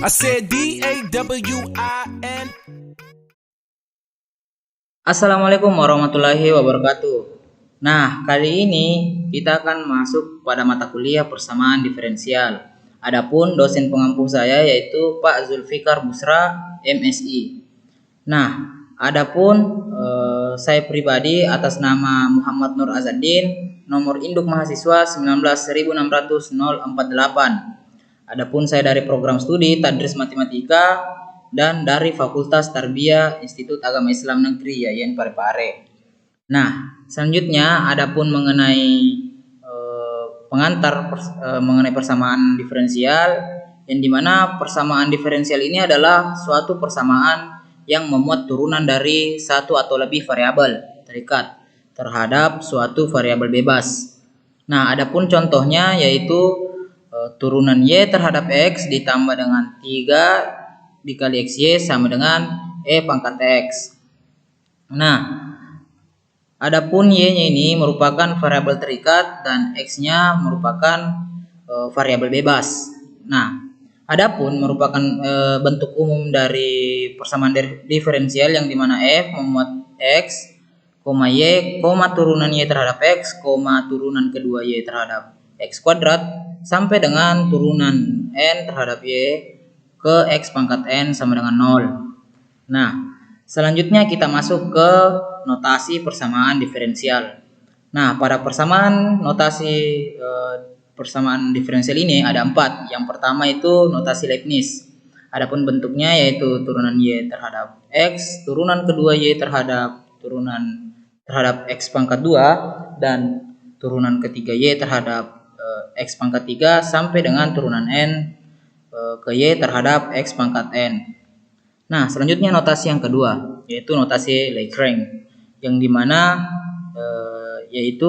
I said DAWIN. Assalamualaikum warahmatullahi wabarakatuh. Nah, kali ini kita akan masuk pada mata kuliah persamaan diferensial. Adapun dosen pengampu saya yaitu Pak Zulfikar Busra, MSI. Nah, adapun saya pribadi atas nama Muhammad Nur Azaddin, nomor induk mahasiswa 19.600.048. Adapun saya dari program studi Tadris Matematika dan dari Fakultas Tarbiyah Institut Agama Islam Negeri Yayan Parepare. Nah, selanjutnya adapun mengenai pengantar mengenai persamaan diferensial, yang dimana persamaan diferensial ini adalah suatu persamaan yang memuat turunan dari satu atau lebih variabel terikat terhadap suatu variabel bebas. Nah, adapun contohnya yaitu turunan Y terhadap X ditambah dengan 3 dikali XY sama dengan E pangkat X. Nah, adapun Y-nya ini merupakan variabel terikat dan X-nya merupakan variabel bebas. Nah, adapun merupakan bentuk umum dari persamaan diferensial yang dimana F memuat X, Y, turunan Y terhadap X, turunan kedua Y terhadap X kuadrat, sampai dengan turunan N terhadap Y ke X pangkat N sama dengan 0. Nah, selanjutnya kita masuk ke notasi persamaan diferensial. Nah, pada persamaan notasi persamaan diferensial ini ada 4. Yang pertama itu notasi Leibniz. Adapun bentuknya yaitu turunan Y terhadap X, turunan kedua Y terhadap X pangkat 2, dan turunan ketiga Y terhadap X pangkat 3 sampai dengan turunan N ke Y terhadap X pangkat N. Nah, selanjutnya notasi yang kedua yaitu notasi Lagrange, yang dimana yaitu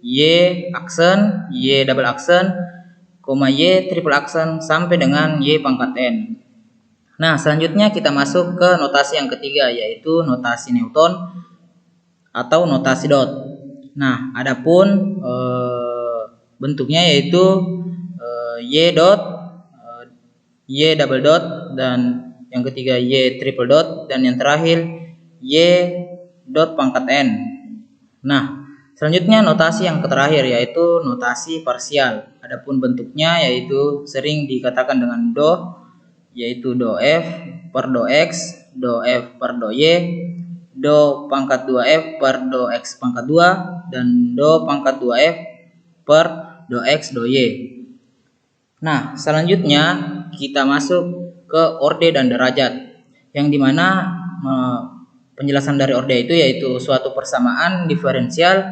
Y aksen, Y double aksen, Y triple aksen sampai dengan Y pangkat N. Nah, selanjutnya kita masuk ke notasi yang ketiga yaitu notasi Newton atau notasi dot. Nah, adapun bentuknya yaitu Y dot, Y double dot, dan yang ketiga Y triple dot, dan yang terakhir Y dot pangkat N. Nah, selanjutnya notasi yang terakhir yaitu notasi parsial. Adapun bentuknya yaitu sering dikatakan dengan do, yaitu do F per do X, do F per do Y, do pangkat 2F per do X pangkat 2, dan do pangkat 2F per do X do Y. Nah, selanjutnya kita masuk ke orde dan derajat, yang dimana penjelasan dari orde itu yaitu suatu persamaan diferensial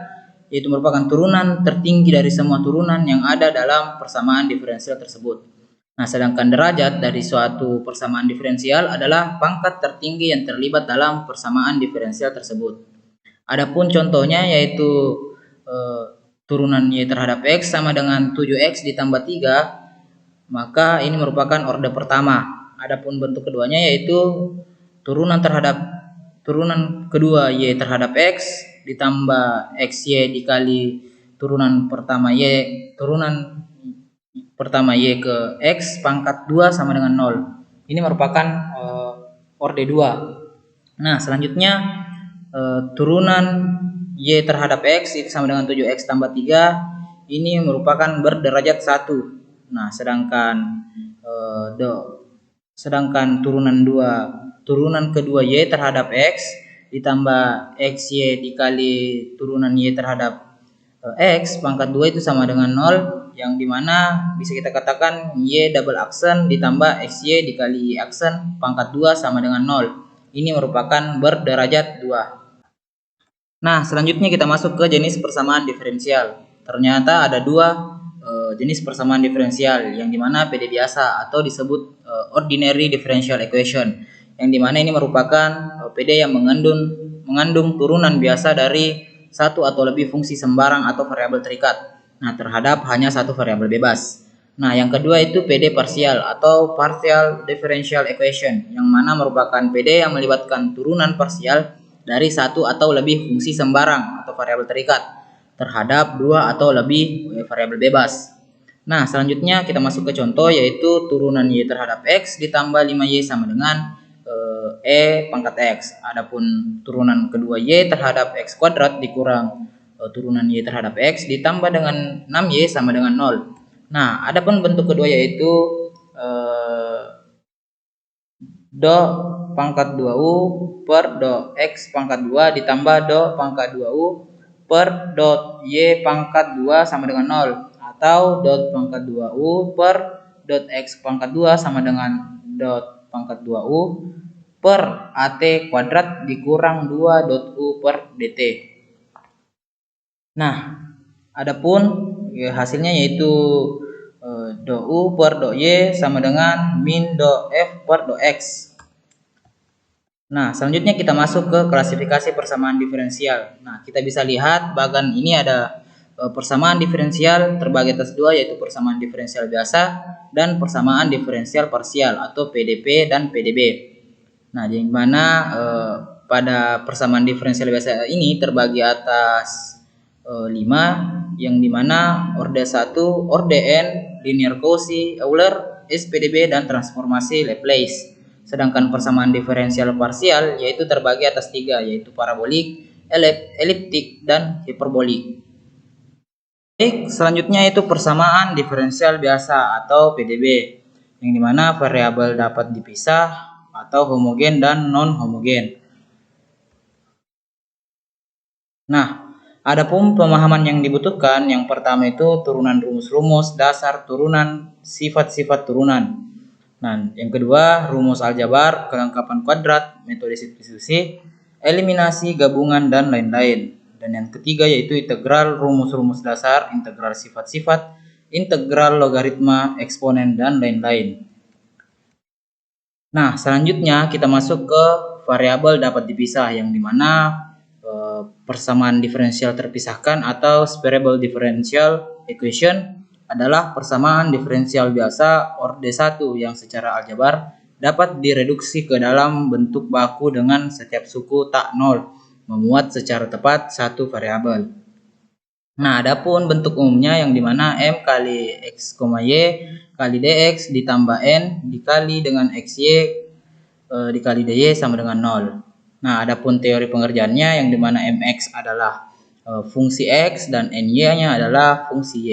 yaitu merupakan turunan tertinggi dari semua turunan yang ada dalam persamaan diferensial tersebut. Nah, sedangkan derajat dari suatu persamaan diferensial adalah pangkat tertinggi yang terlibat dalam persamaan diferensial tersebut. Adapun contohnya yaitu turunan Y terhadap X sama dengan 7X ditambah 3, maka ini merupakan orde pertama. Adapun bentuk keduanya yaitu turunan kedua Y terhadap X ditambah XY dikali turunan pertama Y ke X pangkat 2 sama dengan 0. Ini merupakan orde 2. Nah, selanjutnya turunan Y terhadap X itu sama dengan 7X tambah 3. Ini merupakan berderajat 1. Nah, sedangkan turunan kedua Y terhadap X ditambah XY dikali turunan Y terhadap X pangkat 2 itu sama dengan 0, yang dimana bisa kita katakan Y double aksen ditambah XY dikali Y aksen pangkat 2 sama dengan 0. Ini merupakan berderajat 2. Nah, selanjutnya kita masuk ke jenis persamaan diferensial. Ternyata ada 2 jenis persamaan diferensial, yang dimana PD biasa atau disebut ordinary differential equation, yang dimana ini merupakan PD yang mengandung turunan biasa dari satu atau lebih fungsi sembarang atau variabel terikat. Nah, terhadap hanya satu variabel bebas. Nah, yang kedua itu PD parsial atau partial differential equation, yang mana merupakan PD yang melibatkan turunan parsial dari satu atau lebih fungsi sembarang atau variabel terikat terhadap 2 atau lebih variabel bebas. Nah, selanjutnya kita masuk ke contoh, yaitu turunan Y terhadap X ditambah 5Y sama dengan E pangkat X. Adapun turunan kedua Y terhadap X kuadrat dikurang turunan Y terhadap X ditambah dengan 6Y sama dengan 0. Nah, adapun bentuk kedua yaitu do pangkat 2U per do X pangkat 2 ditambah do pangkat 2U per dot Y pangkat 2 sama dengan 0. Atau dot pangkat 2U per dot X pangkat 2 sama dengan dot pangkat 2U per AT kuadrat dikurang 2 dot U per DT. Nah, adapun hasilnya yaitu do U per do Y sama dengan min do F per do X. Nah, selanjutnya kita masuk ke klasifikasi persamaan diferensial. Nah, kita bisa lihat bagan ini ada persamaan diferensial terbagi atas dua, yaitu persamaan diferensial biasa dan persamaan diferensial parsial atau PDP dan PDB. Nah, di mana pada persamaan diferensial biasa ini terbagi atas 5, yang dimana orde 1, orde n, linear Cauchy, Euler, SPDB, dan transformasi Laplace. Sedangkan persamaan diferensial parsial yaitu terbagi atas 3, yaitu parabolik, eliptik, dan hiperbolik. Baik, selanjutnya itu persamaan diferensial biasa atau PDB, yang dimana variabel dapat dipisah atau homogen dan non homogen. Nah, adapun pemahaman yang dibutuhkan, yang pertama itu turunan rumus-rumus dasar turunan, sifat-sifat turunan. Nah, yang kedua rumus aljabar, kelengkapan kuadrat, metode substitusi, eliminasi, gabungan, dan lain-lain. Dan yang ketiga yaitu integral rumus-rumus dasar, integral sifat-sifat, integral logaritma, eksponen, dan lain-lain. Nah, selanjutnya kita masuk ke variabel dapat dipisah, yang dimana persamaan diferensial terpisahkan atau separable differential equation adalah persamaan diferensial biasa orde 1 yang secara aljabar dapat direduksi ke dalam bentuk baku dengan setiap suku tak nol memuat secara tepat satu variabel. Nah, adapun bentuk umumnya yang dimana M kali X, Y kali DX ditambah N dikali dengan XY dikali DY sama dengan 0. Nah, adapun teori pengerjaannya yang dimana Mx adalah fungsi X dan Ny-nya adalah fungsi Y.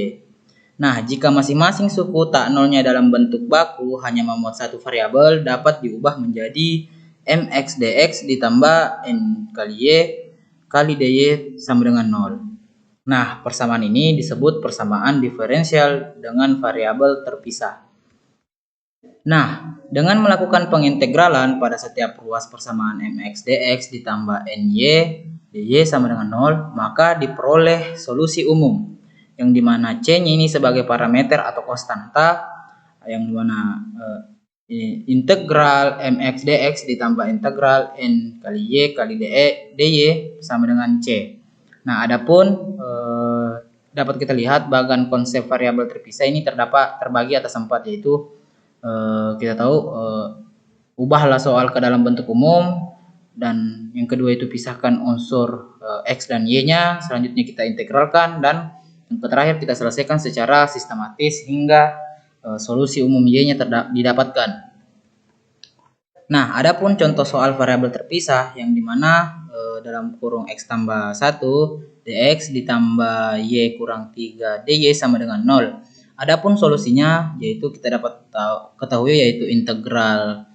Nah, jika masing-masing suku tak nolnya dalam bentuk baku hanya memuat satu variabel, dapat diubah menjadi Mx dx ditambah N kali Y kali dy sama dengan 0. Nah, persamaan ini disebut persamaan diferensial dengan variabel terpisah. Nah, dengan melakukan pengintegralan pada setiap ruas persamaan Mx dx ditambah Ny dy sama dengan 0, maka diperoleh solusi umum, yang dimana C-nya ini sebagai parameter atau konstanta, yang dimana integral Mx dx ditambah integral N kali Y kali dy sama dengan C. Nah, adapun dapat kita lihat bagan konsep variabel terpisah ini terbagi atas 4, yaitu kita tahu ubahlah soal ke dalam bentuk umum, dan yang kedua itu pisahkan unsur X dan Y-nya, selanjutnya kita integralkan, dan yang terakhir kita selesaikan secara sistematis hingga solusi umum Y-nya didapatkan. Nah, adapun contoh soal variabel terpisah yang dimana dalam kurung X tambah 1 dx ditambah Y kurang 3 dy sama dengan 0. Adapun solusinya yaitu kita dapat ketahui yaitu integral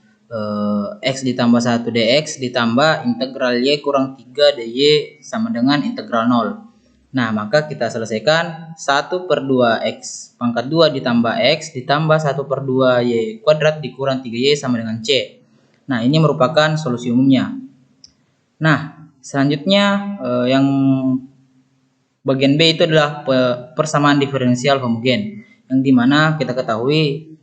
X ditambah 1 dx ditambah integral Y kurang 3 dy sama dengan integral 0. Nah, maka kita selesaikan 1 per 2 X pangkat 2 ditambah X ditambah 1 per 2 Y kuadrat dikurang 3Y sama dengan C. Nah, ini merupakan solusi umumnya. Nah, selanjutnya yang bagian B itu adalah persamaan diferensial homogen, yang dimana kita ketahui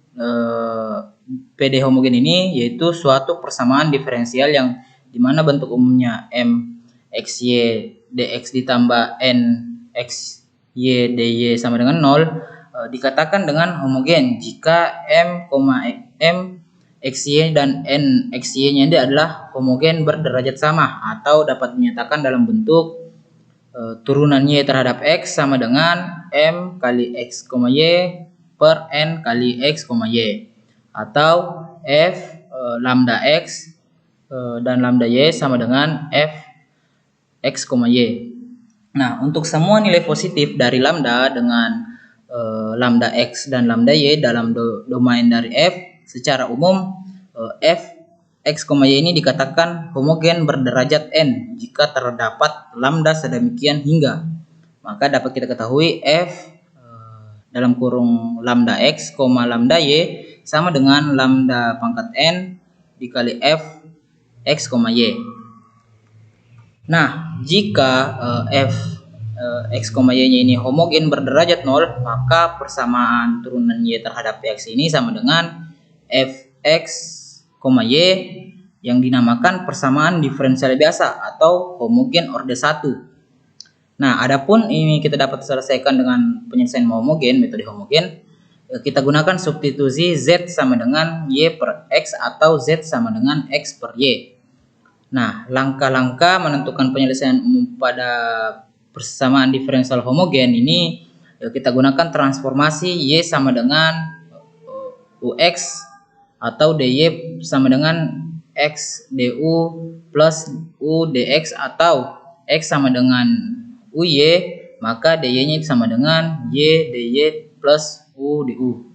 PD homogen ini yaitu suatu persamaan diferensial yang dimana bentuk umumnya M xy dx ditambah N xy dy sama dengan 0 dikatakan dengan homogen jika M xy dan N xy-nya adalah homogen berderajat sama, atau dapat dinyatakan dalam bentuk turunan Y terhadap X sama dengan M kali X, Y per N kali X, Y. Atau F lambda X dan lambda Y sama dengan F X, Y. Nah, untuk semua nilai positif dari lambda dengan lambda X dan lambda Y dalam domain dari F, secara umum F X, Y ini dikatakan homogen berderajat N jika terdapat lambda sedemikian hingga. Maka dapat kita ketahui F dalam kurung lambda X, lambda Y sama dengan lambda pangkat N dikali F X, Y. Nah, jika F X, Y nya ini homogen berderajat 0, maka persamaan turunan Y terhadap X ini sama dengan F X, Y yang dinamakan persamaan diferensial biasa atau homogen orde 1. Nah, adapun ini kita dapat selesaikan dengan penyelesaian homogen, metode homogen. Kita gunakan substitusi Z sama dengan Y per X atau Z sama dengan X per Y. Nah, langkah-langkah menentukan penyelesaian umum pada persamaan diferensial homogen ini kita gunakan transformasi Y sama dengan UX atau DY sama dengan X DU plus U DX atau X sama dengan UY, maka DY-nya sama dengan Y DY plus U DU.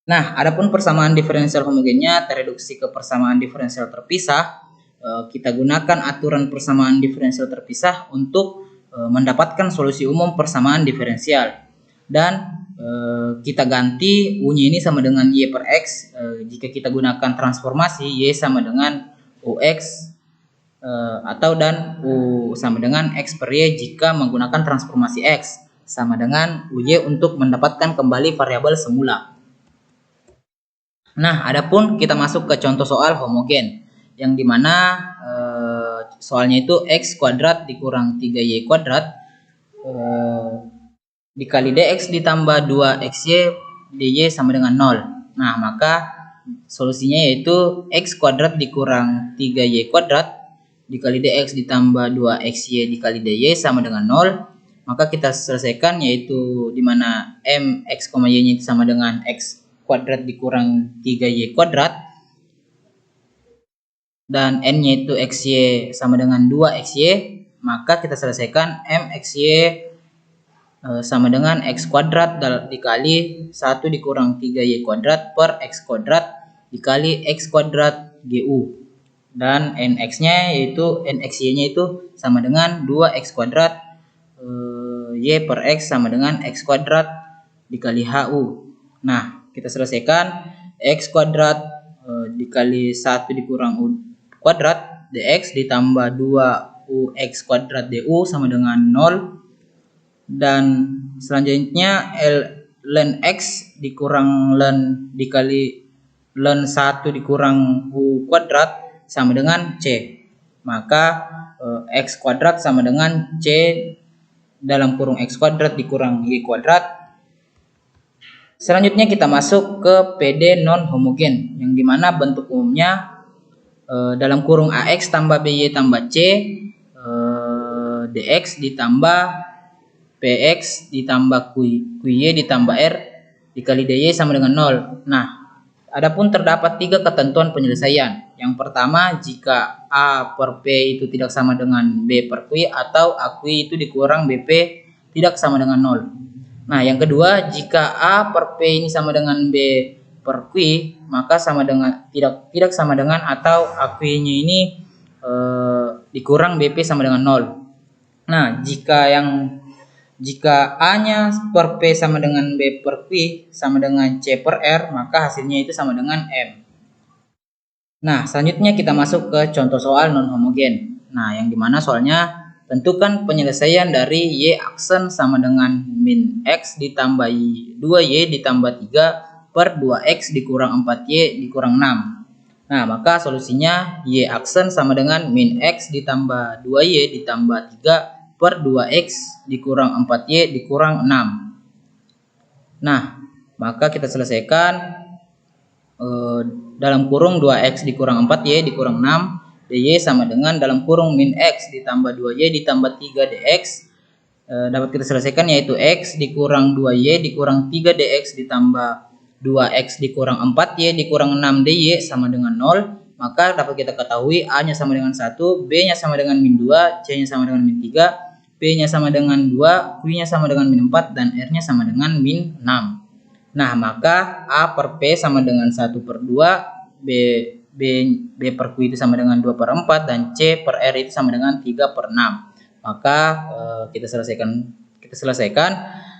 Nah, adapun persamaan diferensial homogennya tereduksi ke persamaan diferensial terpisah. Kita gunakan aturan persamaan diferensial terpisah untuk mendapatkan solusi umum persamaan diferensial. Dan kita ganti U-nya ini sama dengan Y per X jika kita gunakan transformasi Y sama dengan UX atau dan U sama dengan X per Y jika menggunakan transformasi X sama dengan UY untuk mendapatkan kembali variabel semula. Nah, adapun kita masuk ke contoh soal homogen yang dimana soalnya itu X kuadrat dikurang 3Y kuadrat dikali DX ditambah 2XY DY sama dengan 0. Nah, maka solusinya yaitu X kuadrat dikurang 3Y kuadrat dikali DX ditambah 2XY dikali DY sama dengan 0. Maka kita selesaikan yaitu dimana MX, Y nya sama dengan X kuadrat dikurang 3Y kuadrat dan N-nya itu XY sama dengan 2XY, maka kita selesaikan MXY sama dengan X kuadrat dikali 1 dikurang 3Y kuadrat per X kuadrat dikali X kuadrat GU. Dan NX-nya yaitu NXY-nya itu sama dengan 2X kuadrat Y per X sama dengan X kuadrat dikali HU. Nah, kita selesaikan X kuadrat dikali 1 dikurang U kuadrat DX ditambah 2UX kuadrat DU sama dengan 0. Dan selanjutnya ln X dikurang ln dikali ln 1 dikurang U kuadrat sama dengan C. Maka X kuadrat sama dengan C dalam kurung X kuadrat dikurang Y kuadrat. Selanjutnya kita masuk ke PD non homogen yang dimana bentuk umumnya dalam kurung AX tambah BY tambah C DX ditambah PX ditambah QY ditambah R dikali DY sama dengan 0. Nah, adapun terdapat 3 ketentuan penyelesaian. Yang pertama, jika A per P itu tidak sama dengan B per Q atau AQ itu dikurang BP tidak sama dengan 0. Nah, yang kedua, jika A per P ini sama dengan B per Q, maka sama dengan tidak sama dengan atau AQ-nya ini dikurang BP sama dengan 0. Nah, jika A-nya per P sama dengan B per Q sama dengan C per R, maka hasilnya itu sama dengan M. Nah, selanjutnya kita masuk ke contoh soal non homogen. Nah, yang dimana soalnya tentukan penyelesaian dari Y aksen sama dengan min X ditambah 2Y ditambah 3 per 2X dikurang 4Y dikurang 6. Nah, maka solusinya Y aksen sama dengan min X ditambah 2Y ditambah 3 per 2X dikurang 4Y dikurang 6. Nah, maka kita selesaikan dalam kurung 2X dikurang 4Y dikurang 6 DY sama dengan dalam kurung min X ditambah 2Y ditambah 3 DX dapat kita selesaikan, yaitu X dikurang 2Y dikurang 3DX ditambah 2X dikurang 4Y dikurang 6DY sama dengan 0. Maka dapat kita ketahui A-nya sama dengan 1, B-nya sama dengan min 2, C-nya sama dengan min 3, P-nya sama dengan 2, Q-nya sama dengan min 4, dan R-nya sama dengan min 6. Nah, maka A per P sama dengan 1 per 2, B per Q itu sama dengan 2 per 4, dan C per R itu sama dengan 3 per 6. Maka kita selesaikan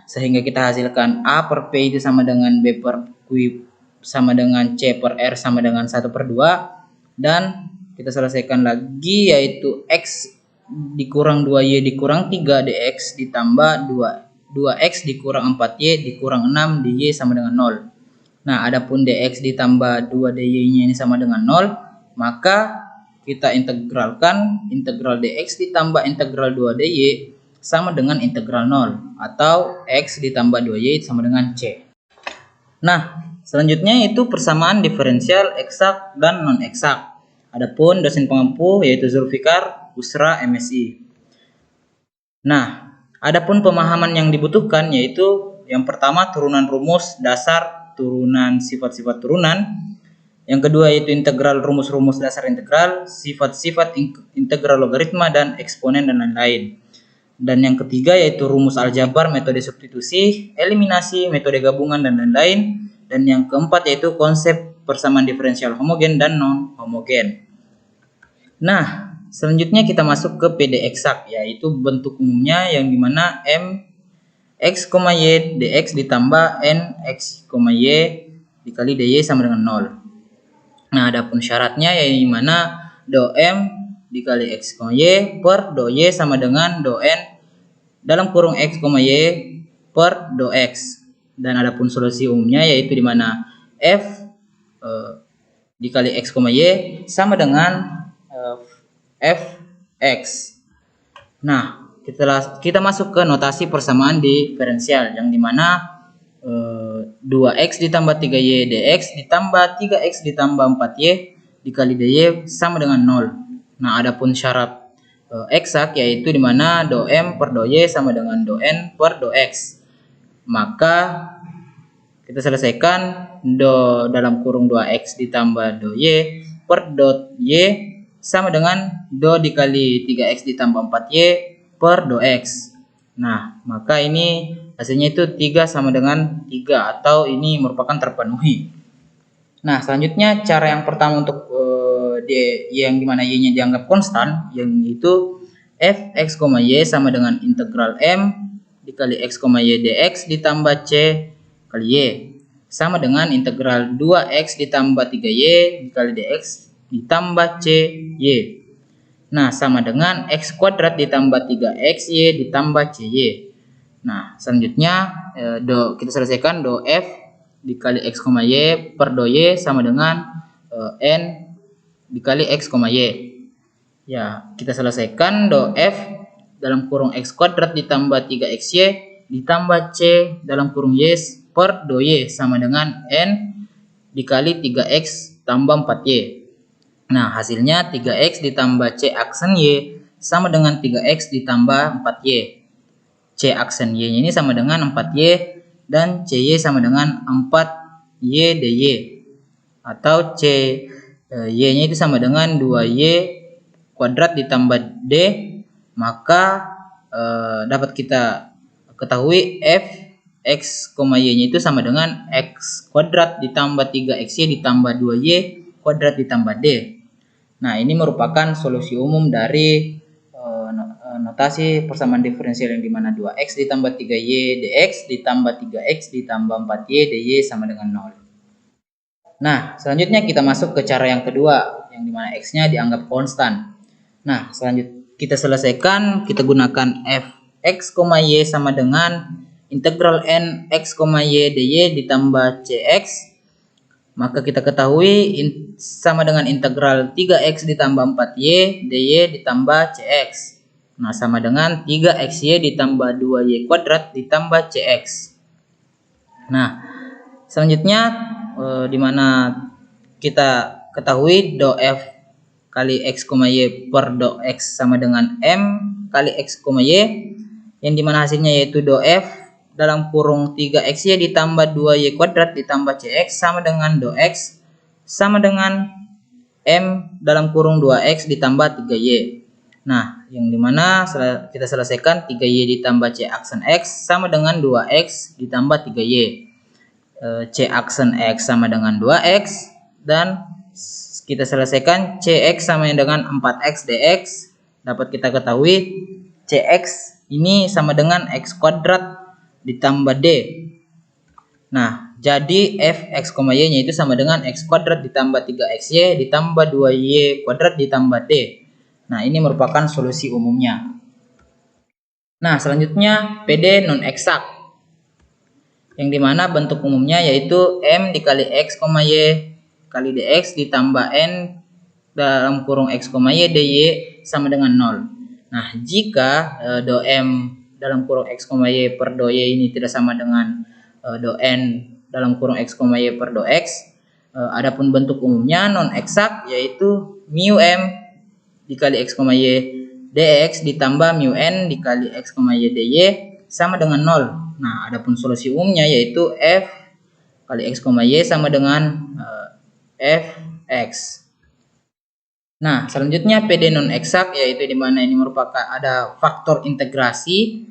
sehingga kita hasilkan A per P itu sama dengan B per Q sama dengan C per R sama dengan 1 per 2. Dan kita selesaikan lagi, yaitu X dikurang 2Y dikurang 3 DX ditambah 2X dikurang 4Y dikurang 6 DY sama dengan 0. Nah, adapun DX ditambah 2 DY-nya ini sama dengan 0, maka kita integralkan, integral DX ditambah integral 2 DY sama dengan integral 0, atau X ditambah 2Y sama dengan C. Nah, selanjutnya itu persamaan diferensial eksak dan non eksak. Adapun dosen pengampu yaitu Zulfikar Usra MSI. Nah, adapun pemahaman yang dibutuhkan yaitu yang pertama turunan rumus dasar, turunan sifat-sifat turunan. Yang kedua yaitu integral, rumus-rumus dasar integral, sifat-sifat integral logaritma dan eksponen dan lain-lain. Dan yang ketiga yaitu rumus aljabar, metode substitusi, eliminasi, metode gabungan dan lain-lain. Dan yang keempat yaitu konsep persamaan diferensial homogen dan non homogen. Nah, selanjutnya kita masuk ke PD eksak, yaitu bentuk umumnya yang dimana M X, Y dx ditambah N X, Y dikali dy sama dengan 0. Nah, adapun syaratnya yaitu dimana do M dikali X, Y per do Y sama dengan do N dalam kurung X, Y per do X. Dan adapun solusi umumnya yaitu dimana F dikali X, Y sama dengan Fx. Nah, kita masuk ke notasi persamaan diferensial yang dimana 2x ditambah 3y dx ditambah 3x ditambah 4y dikali dy sama dengan 0. Nah, adapun syarat eksak yaitu dimana do M per do Y sama dengan do N per do X. Maka kita selesaikan do dalam kurung 2x ditambah do Y per do Y sama dengan do dikali 3x ditambah 4y per do X. Nah, maka ini hasilnya itu 3 sama dengan 3, atau ini merupakan terpenuhi. Nah, selanjutnya cara yang pertama untuk yang dimana y-nya dianggap konstan, yang itu Fx, Y sama dengan integral M dikali X, Y dx ditambah C kali Y sama dengan integral 2x ditambah 3y dikali dx ditambah C Y. Nah, sama dengan X kuadrat ditambah 3xy ditambah CY. Nah, selanjutnya kita selesaikan do F dikali X, Y per do Y sama dengan N dikali X, Y. Ya, kita selesaikan do F dalam kurung X kuadrat ditambah 3xy ditambah C dalam kurung Y per do Y sama dengan N dikali 3x tambah 4y. Nah, hasilnya 3x ditambah C aksen Y sama dengan 3x ditambah 4y. C aksen Y ini sama dengan 4y dan CY sama dengan 4y dy. Atau C Y-nya itu sama dengan 2y kuadrat ditambah D. Maka dapat kita ketahui F X, Y-nya itu sama dengan X kuadrat ditambah 3xy ditambah 2y kuadrat ditambah D. Nah, ini merupakan solusi umum dari notasi persamaan diferensial yang dimana 2x ditambah 3y dx ditambah 3x ditambah 4y dy sama dengan 0. Nah, selanjutnya kita masuk ke cara yang kedua yang dimana x-nya dianggap konstan. Nah, selanjutnya kita selesaikan, kita gunakan Fx, Y sama dengan integral N X, Y dy ditambah Cx. Maka kita ketahui sama dengan integral 3x ditambah 4y dy ditambah Cx. Nah, sama dengan 3xy ditambah 2y kuadrat ditambah Cx. Nah, selanjutnya dimana kita ketahui do F kali X, Y per do X sama dengan M kali X, Y. yang dimana hasilnya yaitu do f dalam kurung 3xy ditambah 2y kuadrat ditambah cx sama dengan do x sama dengan m dalam kurung 2x ditambah 3y. Nah, yang dimana kita selesaikan 3y ditambah c aksen x sama dengan 2x ditambah 3y. C aksen x sama dengan 2x dan kita selesaikan cx sama dengan 4x dx. Dapat kita ketahui cx ini sama dengan x kuadrat ditambah d. Nah, jadi f(x, y) nya itu sama dengan x kuadrat ditambah 3xy ditambah 2y kuadrat ditambah d. Nah, ini merupakan solusi umumnya. Nah, selanjutnya PD non eksak, yang dimana bentuk umumnya yaitu m dikali x, y kali dx ditambah n dalam kurung x, y dy sama dengan 0. Nah, jika do m dalam kurung x, y per do y ini tidak sama dengan do n dalam kurung x, y per do x, adapun bentuk umumnya non eksak yaitu mu m dikali x, y dx ditambah mu n dikali x, y dy sama dengan 0. Nah, adapun solusi umumnya yaitu f kali x, y sama dengan fx. Nah, selanjutnya PD non eksak yaitu dimana ini merupakan ada faktor integrasi.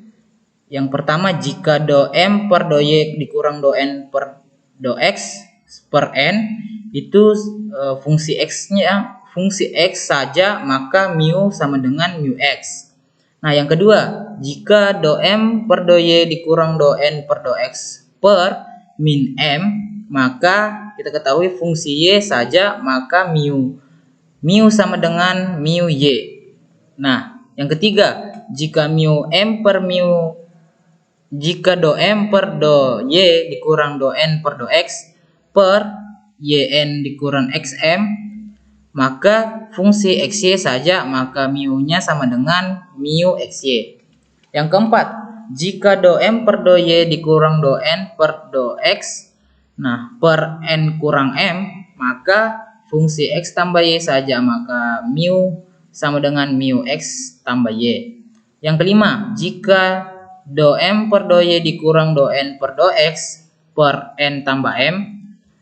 Yang pertama, jika do m per do y dikurang do n per do x per n itu fungsi x saja, maka mu sama dengan mu x. Nah, yang kedua, jika do m per do y dikurang do n per do x per min m, maka kita ketahui fungsi y saja, maka mu sama dengan mu y. Nah, yang ketiga, jika jika do m per do y dikurang do n per do x per yn dikurang xm, maka fungsi xy saja, maka mu-nya sama dengan mu xy. Yang keempat, jika do m per do y dikurang do n per do x, nah per n kurang m, maka fungsi x tambah y saja, maka mu sama dengan mu x tambah y. Yang kelima, jika do m per do y dikurang do n per do x per n tambah m,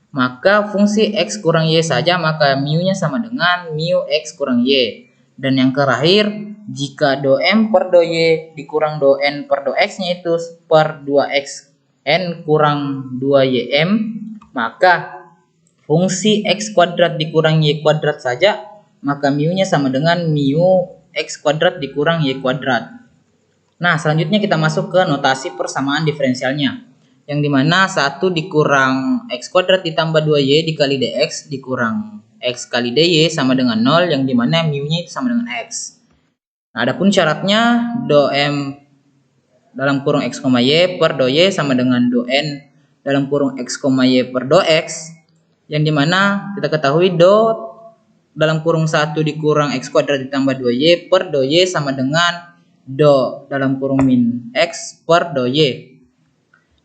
maka fungsi x kurang y saja, maka mu-nya sama dengan mu x kurang y. Dan yang terakhir, jika do m per do y dikurang do n per do x-nya itu per 2x n kurang 2ym, maka fungsi x kuadrat dikurang y kuadrat saja, maka mu-nya sama dengan mu x kuadrat dikurang y kuadrat. Nah, selanjutnya kita masuk ke notasi persamaan diferensialnya, yang dimana 1 dikurang x kuadrat ditambah 2y dikali dx dikurang x kali dy sama dengan 0, yang dimana mu-nya itu sama dengan x. Nah, adapun syaratnya do m dalam kurung x, y per do y sama dengan do n dalam kurung x, y per do x, yang dimana kita ketahui do dalam kurung 1 dikurang x kuadrat ditambah 2y per do y sama dengan do dalam kurung min x per do y.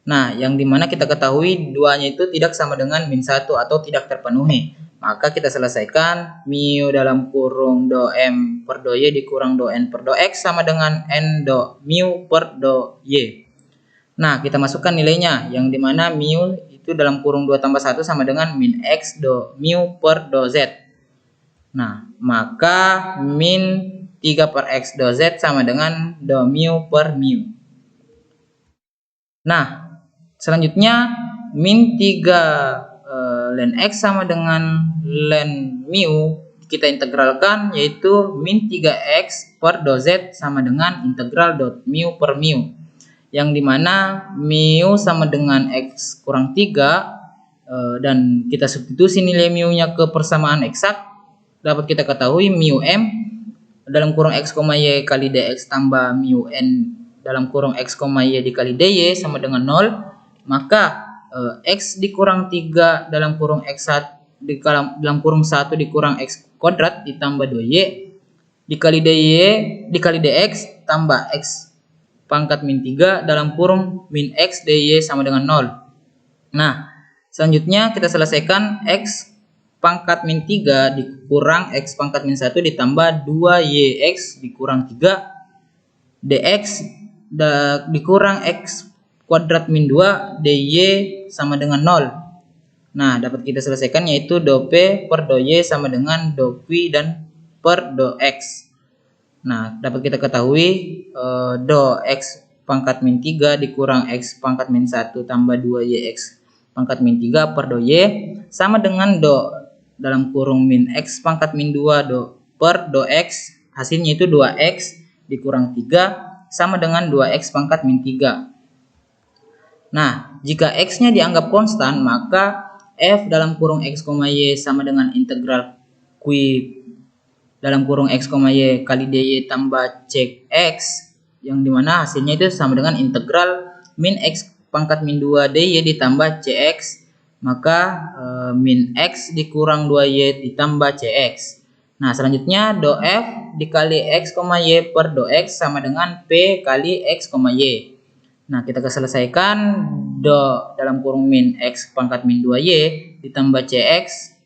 Nah, yang dimana kita ketahui duanya itu tidak sama dengan min 1 atau tidak terpenuhi, maka kita selesaikan mu dalam kurung do m per do y dikurang do n per do x sama dengan n do mu per do y. Nah, kita masukkan nilainya, yang dimana mu itu dalam kurung 2 tambah 1 sama dengan min x do mu per do z. Nah, maka min 3 per x do z sama dengan do mu per mu. Nah, selanjutnya min 3 ln x sama dengan ln mu kita integralkan, yaitu min 3x per do z sama dengan integral dot mu per mu, yang dimana mu sama dengan x kurang 3 dan kita substitusi nilai mu-nya ke persamaan eksak, dapat kita ketahui mu m dalam kurung x, y kali dx tambah mu n dalam kurung x, y dikali dy sama dengan 0, maka x dikurang 3 dalam kurung x1 dalam kurung 1 dikurang x kuadrat ditambah 2y dikali dy dikali dx tambah x pangkat min 3 dalam kurung min x dy sama dengan 0. Nah, selanjutnya kita selesaikan x pangkat min 3 dikurang x pangkat min 1 ditambah 2yx dikurang 3 dx dikurang X kuadrat min 2 dy sama dengan 0. Nah, dapat kita selesaikan yaitu do P per do Y sama dengan do Q dan per do X. Nah, dapat kita ketahui do X pangkat min 3 dikurang X pangkat min 1 tambah 2YX pangkat min 3 per do Y sama dengan do dalam kurung min X pangkat min 2 do per do X. Hasilnya itu 2X dikurang 3 sama dengan 2X pangkat min 3. Nah, jika X-nya dianggap konstan, maka F dalam kurung X, Y sama dengan integral Q dalam kurung X, Y kali dy tambah Cx, yang dimana hasilnya itu sama dengan integral min X pangkat min 2 dy ditambah Cx, maka min X dikurang 2y ditambah Cx. Nah, selanjutnya do F dikali X, Y per do X sama dengan P kali X, Y. Nah, kita selesaikan do dalam kurung min X pangkat min 2y ditambah Cx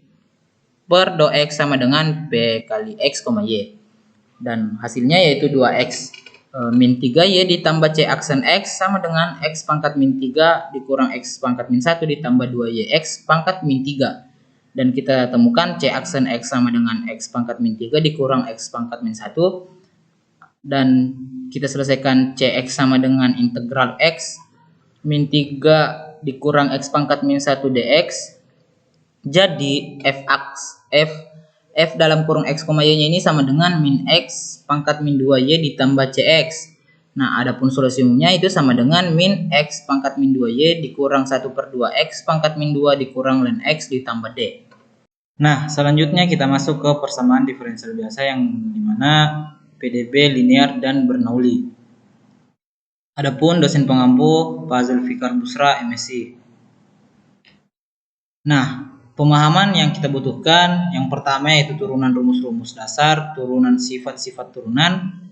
per do X sama dengan P kali X, Y. Dan hasilnya yaitu 2X min 3y ditambah C aksen X sama dengan X pangkat min 3 dikurang X pangkat min 1 ditambah 2YX pangkat min 3. Dan kita temukan C aksen X sama dengan X pangkat min 3 dikurang X pangkat min 1. Dan kita selesaikan Cx sama dengan integral X min 3 dikurang X pangkat min 1 dx. Jadi F dalam kurung X, Y nya ini sama dengan min X pangkat min 2y ditambah Cx. Nah, adapun solusi umumnya itu sama dengan min X pangkat min 2y dikurang 1 per 2X pangkat min 2 dikurang ln X ditambah D. Nah, selanjutnya kita masuk ke persamaan diferensial biasa yang dimana PDB linear dan Bernoulli. Adapun dosen pengampu Pak Zulfikar Busra, MSc. Nah, pemahaman yang kita butuhkan yang pertama yaitu turunan rumus-rumus dasar, turunan sifat-sifat turunan.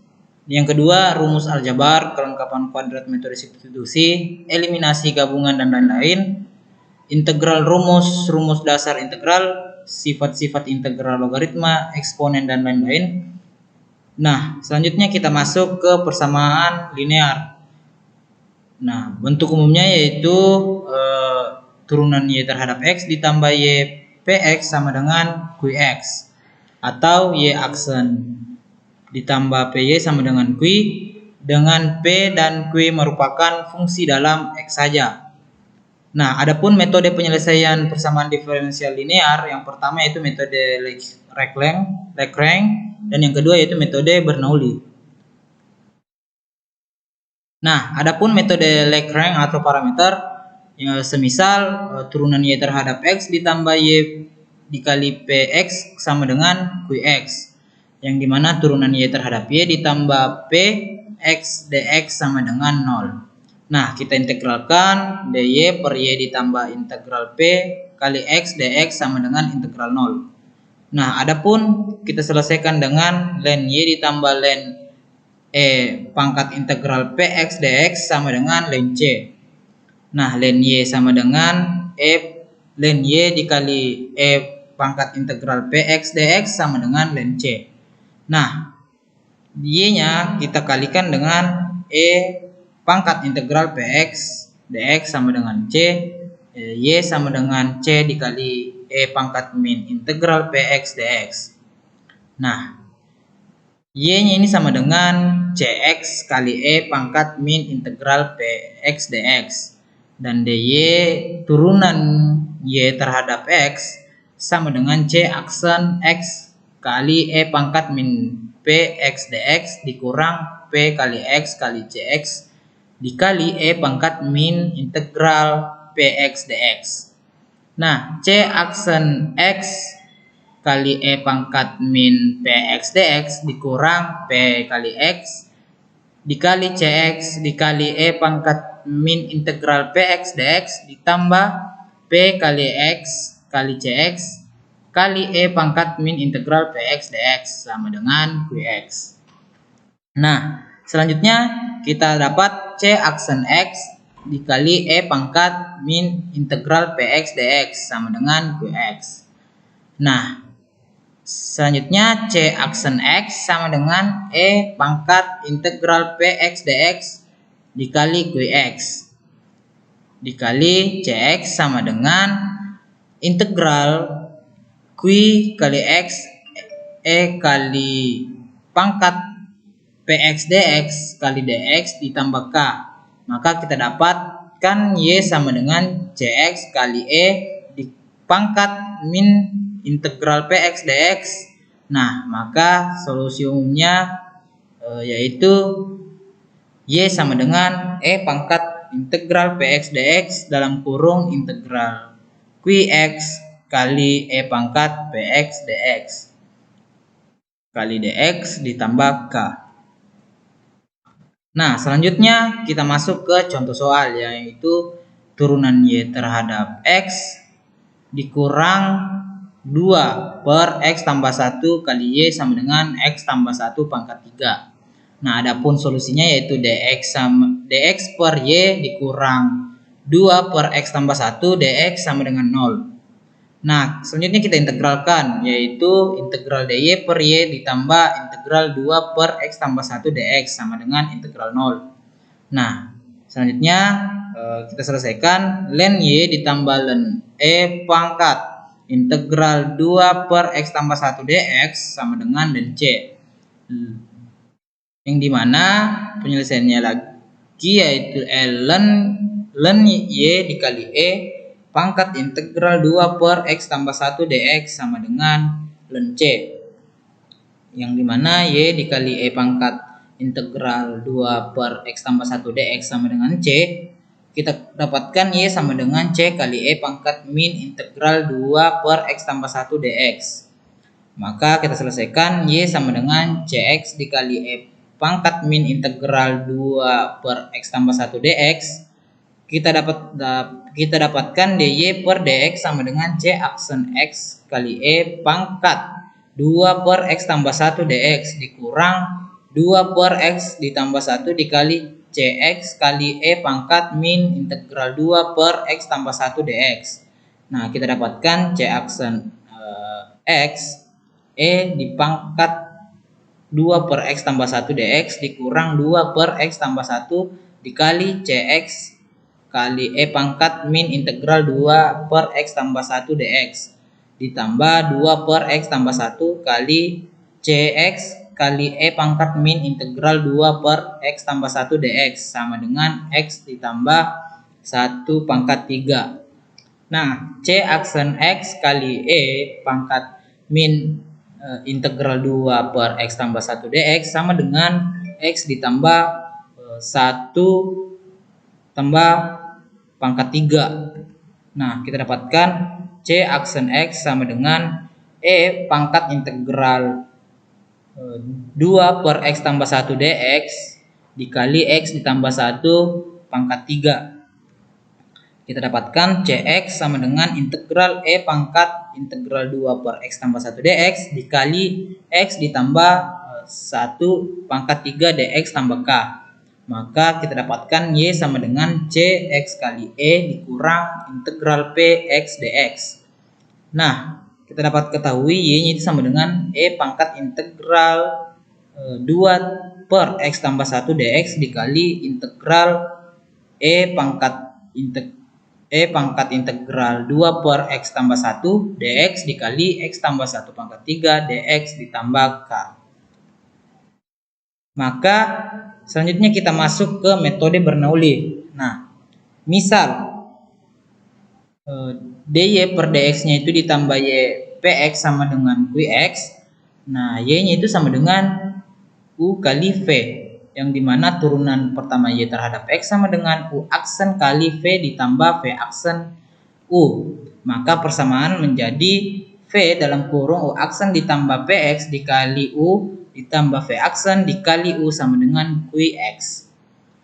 Yang kedua, rumus aljabar, kelengkapan kuadrat, metode substitusi, eliminasi gabungan dan lain-lain. Integral rumus, rumus dasar integral, sifat-sifat integral logaritma, eksponen dan lain-lain. Nah, selanjutnya kita masuk ke persamaan linear. Nah, bentuk umumnya yaitu turunan Y terhadap X ditambah Y Px sama dengan Qx, atau Y aksen ditambah Py sama dengan Q, dengan P dan Q merupakan fungsi dalam X saja. Nah, adapun metode penyelesaian persamaan diferensial linear, yang pertama yaitu metode Lagrange dan yang kedua yaitu metode Bernoulli. Nah, adapun metode Lagrange atau parameter, ya, semisal turunan Y terhadap X ditambah Y dikali Px sama dengan Qx, yang dimana turunan Y terhadap Y ditambah Px dx sama dengan 0. Nah, kita integralkan dy per Y ditambah integral P kali X dx sama dengan integral 0. Nah, adapun kita selesaikan dengan ln Y ditambah ln E pangkat integral Px dx sama dengan ln C. Nah, ln Y sama dengan ln Y dikali E pangkat integral Px dx sama dengan ln C. Nah, Y-nya kita kalikan dengan E pangkat integral Px dx sama dengan C, Y sama dengan C dikali E pangkat min integral Px dx. Nah, Y-nya ini sama dengan Cx kali E pangkat min integral Px dx. Dan dy turunan Y terhadap X sama dengan C aksen X kali E pangkat min Px dx dikurang P kali X kali Cx dikali E pangkat min integral Px dx. Nah, C aksen X kali E pangkat min Px dx dikurang P kali X dikali Cx dikali E pangkat min integral Px dx ditambah P kali X kali Cx kali E pangkat min integral Px dx sama dengan Qx. Nah, selanjutnya kita dapat C aksen X dikali E pangkat min integral Px dx sama dengan Qx. Nah, selanjutnya C aksen X sama dengan E pangkat integral Px dx dikali Qx dikali Cx sama dengan integral Q kali X kali pangkat Px dx kali dx ditambah K. Maka kita dapatkan Y sama dengan Cx kali di pangkat min integral Px dx. Nah, maka solusi umumnya yaitu Y sama dengan pangkat integral Px dx dalam kurung integral Qx kali pangkat Px dx kali dx ditambah K. Nah, selanjutnya kita masuk ke contoh soal, yaitu turunan Y terhadap X dikurang 2 per X tambah 1 kali Y sama dengan X tambah 1 pangkat 3. Nah, adapun solusinya yaitu dx per Y dikurang 2 per X tambah 1 dx sama dengan 0. Nah, selanjutnya kita integralkan, yaitu integral dy per Y ditambah integral 2 per X tambah 1 dx sama dengan integral 0. Nah, selanjutnya kita selesaikan len Y ditambah len pangkat integral 2 per X tambah 1 dx sama dengan len C. Yang dimana penyelesaiannya lagi yaitu len Y dikali pangkat integral 2 per X tambah 1 dx sama dengan len C. Yang dimana Y dikali pangkat integral 2 per X tambah 1 dx sama dengan C, kita dapatkan Y sama dengan C kali pangkat min integral 2 per X tambah 1 dx. Maka kita selesaikan Y sama dengan Cx dikali pangkat min integral 2 per X tambah 1 dx. Kita dapatkan dy per dx sama dengan C aksen X kali pangkat 2 per X tambah 1 dx dikurang 2 per X ditambah 1 dikali Cx kali pangkat min integral 2 per X tambah 1 dx. Nah, kita dapatkan C aksen X dipangkat 2 per X tambah 1 dx dikurang 2 per X tambah 1 dikali Cx kali pangkat min integral 2 per X tambah 1 dx ditambah 2 per X tambah 1 kali Cx kali pangkat min integral 2 per X tambah 1 dx sama dengan X ditambah 1 pangkat 3. Nah, C aksen X kali pangkat min integral 2 per X tambah 1 dx sama dengan X ditambah 1 tambah pangkat 3. Nah, kita dapatkan C aksen X sama dengan pangkat integral 2 per X tambah 1 dx dikali X ditambah 1 pangkat 3. Kita dapatkan Cx sama dengan integral pangkat integral 2 per X tambah 1 dx dikali X ditambah 1 pangkat 3 dx tambah K. Maka kita dapatkan Y sama dengan Cx kali dikurang integral Px dx. Nah, kita dapat ketahui Y-nya itu sama dengan pangkat integral 2 per X tambah 1 dx dikali integral pangkat integral 2 per X tambah 1 dx dikali X tambah 1 pangkat 3 dx ditambah K. Maka selanjutnya kita masuk ke metode Bernoulli. Nah, misal dy per dx nya itu ditambah Y Px sama dengan Qx. Nah, Y nya itu sama dengan U kali V, yang dimana turunan pertama Y terhadap X sama dengan U aksen kali V ditambah V aksen U. Maka persamaan menjadi V dalam kurung U aksen ditambah Px dikali U ditambah V aksen dikali U sama dengan Qx.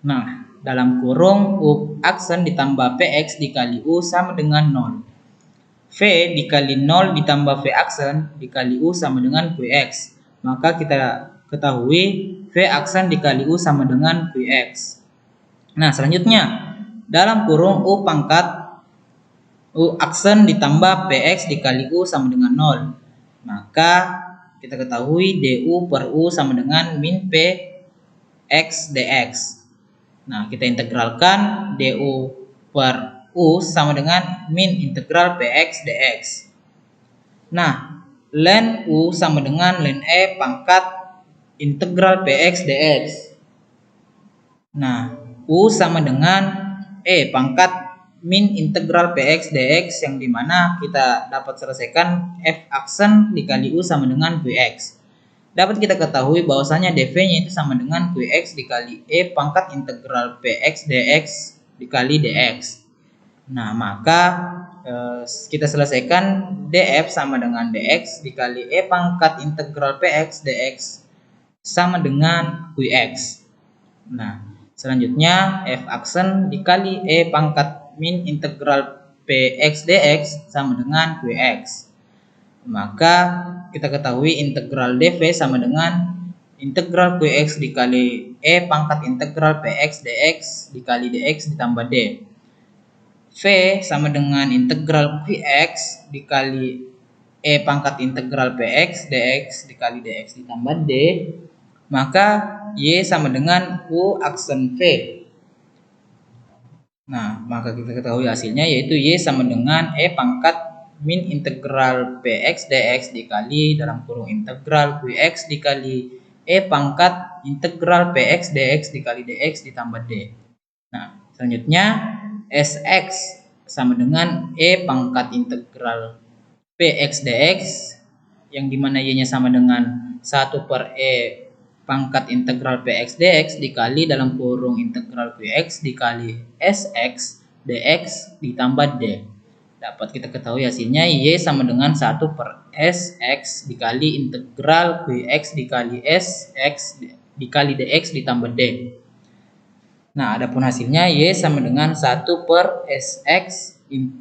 Nah, dalam kurung U aksen ditambah Px dikali U sama dengan 0. V dikali 0 ditambah V aksen dikali U sama dengan Qx. Maka kita ketahui V aksen dikali U sama dengan Qx. Nah, selanjutnya dalam kurung U pangkat U aksen ditambah Px dikali U sama dengan 0. Maka kita ketahui du per U sama dengan min Px dx. Nah, kita integralkan du per u sama dengan min integral px dx. Nah, ln u sama dengan ln e pangkat integral px dx. Nah, u sama dengan e pangkat min integral px dx, yang dimana kita dapat selesaikan f aksen dikali u sama dengan qx. Dapat kita ketahui bahwasanya dv-nya itu sama dengan qx dikali e pangkat integral px dx dikali dx. Nah, maka kita selesaikan df sama dengan dx dikali e pangkat integral px dx sama dengan qx. Nah, selanjutnya f aksen dikali e pangkat min integral px dx sama dengan qx. Maka kita ketahui integral dv sama dengan integral qx dikali e pangkat integral px dx dikali dx ditambah d. V sama dengan integral qx dikali e pangkat integral px dx dikali dx ditambah d. Maka y sama dengan u aksen v. Nah, maka kita ketahui hasilnya yaitu y sama dengan e pangkat min integral px dx dikali dalam kurung integral qx dikali e pangkat integral px dx dikali dx ditambah d. Nah, selanjutnya sx sama dengan e pangkat integral px dx, yang dimana y nya sama dengan 1 per e pangkat integral px dx dikali dalam kurung integral qx dikali sx dx ditambah d. Dapat kita ketahui hasilnya y sama dengan 1 per sx dikali integral qx dikali sx dikali dx ditambah d. Nah, adapun hasilnya y sama dengan 1 per sx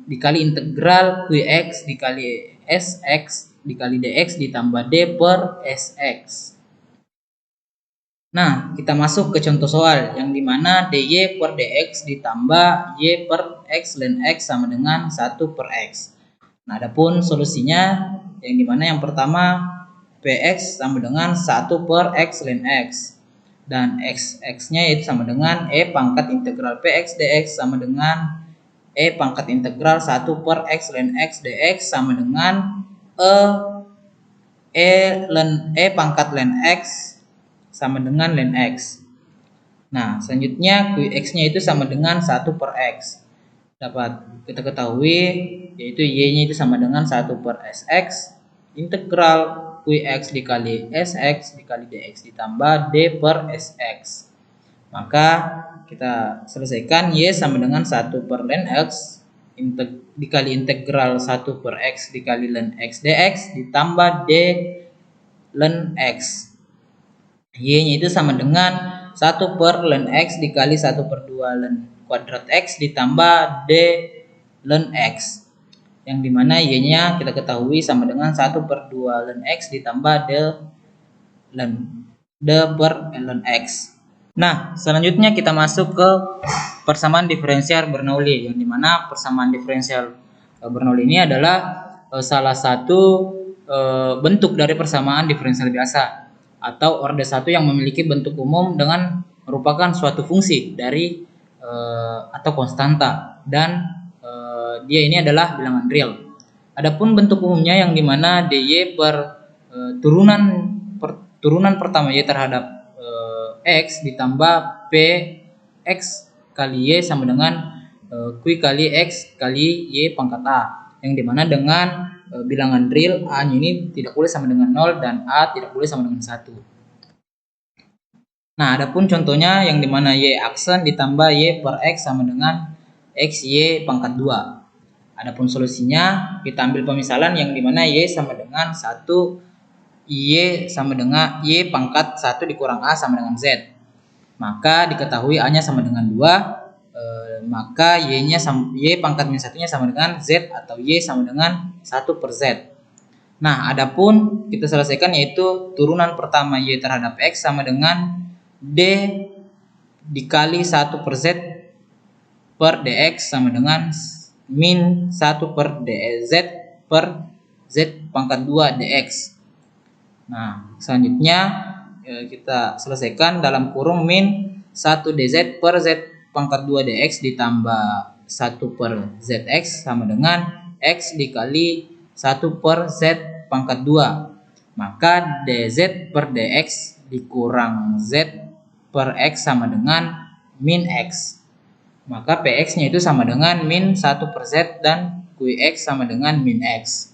dikali integral qx dikali sx dikali dx ditambah d per sx. Nah, kita masuk ke contoh soal yang dimana dy per dx ditambah y per x ln x sama dengan 1 per x. Nah, adapun solusinya yang dimana yang pertama px sama dengan 1 per x ln x, dan x-nya itu sama dengan e pangkat integral px dx sama dengan e pangkat integral 1 per x ln x dx sama dengan e pangkat ln x sama dengan ln x. Nah, selanjutnya qx-nya itu sama dengan 1 per x. Dapat kita ketahui yaitu y-nya itu sama dengan 1 per sx integral qx dikali sx dikali dx ditambah d per sx. Maka kita selesaikan y sama dengan 1 per ln x dikali integral 1 per x dikali ln x dx ditambah d ln x. Y-nya itu sama dengan 1 per ln x dikali 1 per 2 ln kuadrat x ditambah d ln x, yang dimana y-nya kita ketahui sama dengan 1 per 2 ln x ditambah d per ln x. Nah, selanjutnya kita masuk ke persamaan diferensial Bernoulli, yang dimana persamaan diferensial Bernoulli ini adalah salah satu bentuk dari persamaan diferensial biasa atau orde 1 yang memiliki bentuk umum dengan merupakan suatu fungsi dari atau konstanta, dan dia ini adalah bilangan real. Adapun bentuk umumnya yang dimana dy per turunan pertama y terhadap x ditambah p x kali y sama dengan q kali x kali y pangkat a, yang dimana dengan bilangan real a ini tidak boleh sama dengan 0 dan a tidak boleh sama dengan 1. Nah, adapun contohnya yang dimana y aksen ditambah y per x sama dengan x y pangkat 2. Adapun solusinya kita ambil pemisalan yang dimana y sama dengan 1 y sama dengan y pangkat 1 dikurang a sama dengan z. Maka diketahui a nya sama dengan 2, maka y pangkat min 1 nya sama dengan z atau y sama dengan 1 per z. Nah, adapun kita selesaikan yaitu turunan pertama y terhadap x sama dengan d dikali 1 per z per dx sama dengan min 1 per dz per z pangkat 2 dx. Nah, selanjutnya kita selesaikan dalam kurung min 1 dz per z pangkat 2 dx ditambah 1 per zx sama dengan x dikali 1 per z pangkat 2. Maka dz per dx dikurang z per x sama dengan min x. Maka px nya itu sama dengan min 1 per z dan qx sama dengan min x.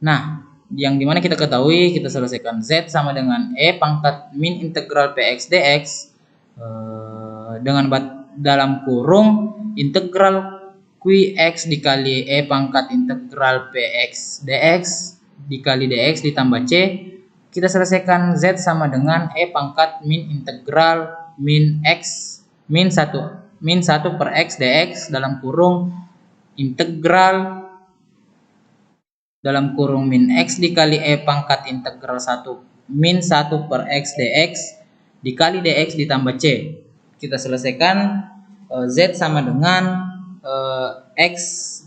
Nah, yang dimana kita ketahui kita selesaikan z sama dengan e pangkat min integral px dx dengan dalam kurung integral qx dikali e pangkat integral px dx dikali dx ditambah c. Kita selesaikan z sama dengan e pangkat min integral min 1 per x dx dalam kurung integral dalam kurung min x dikali e pangkat integral 1 min 1 per x dx dikali dx ditambah c. Kita selesaikan z sama dengan x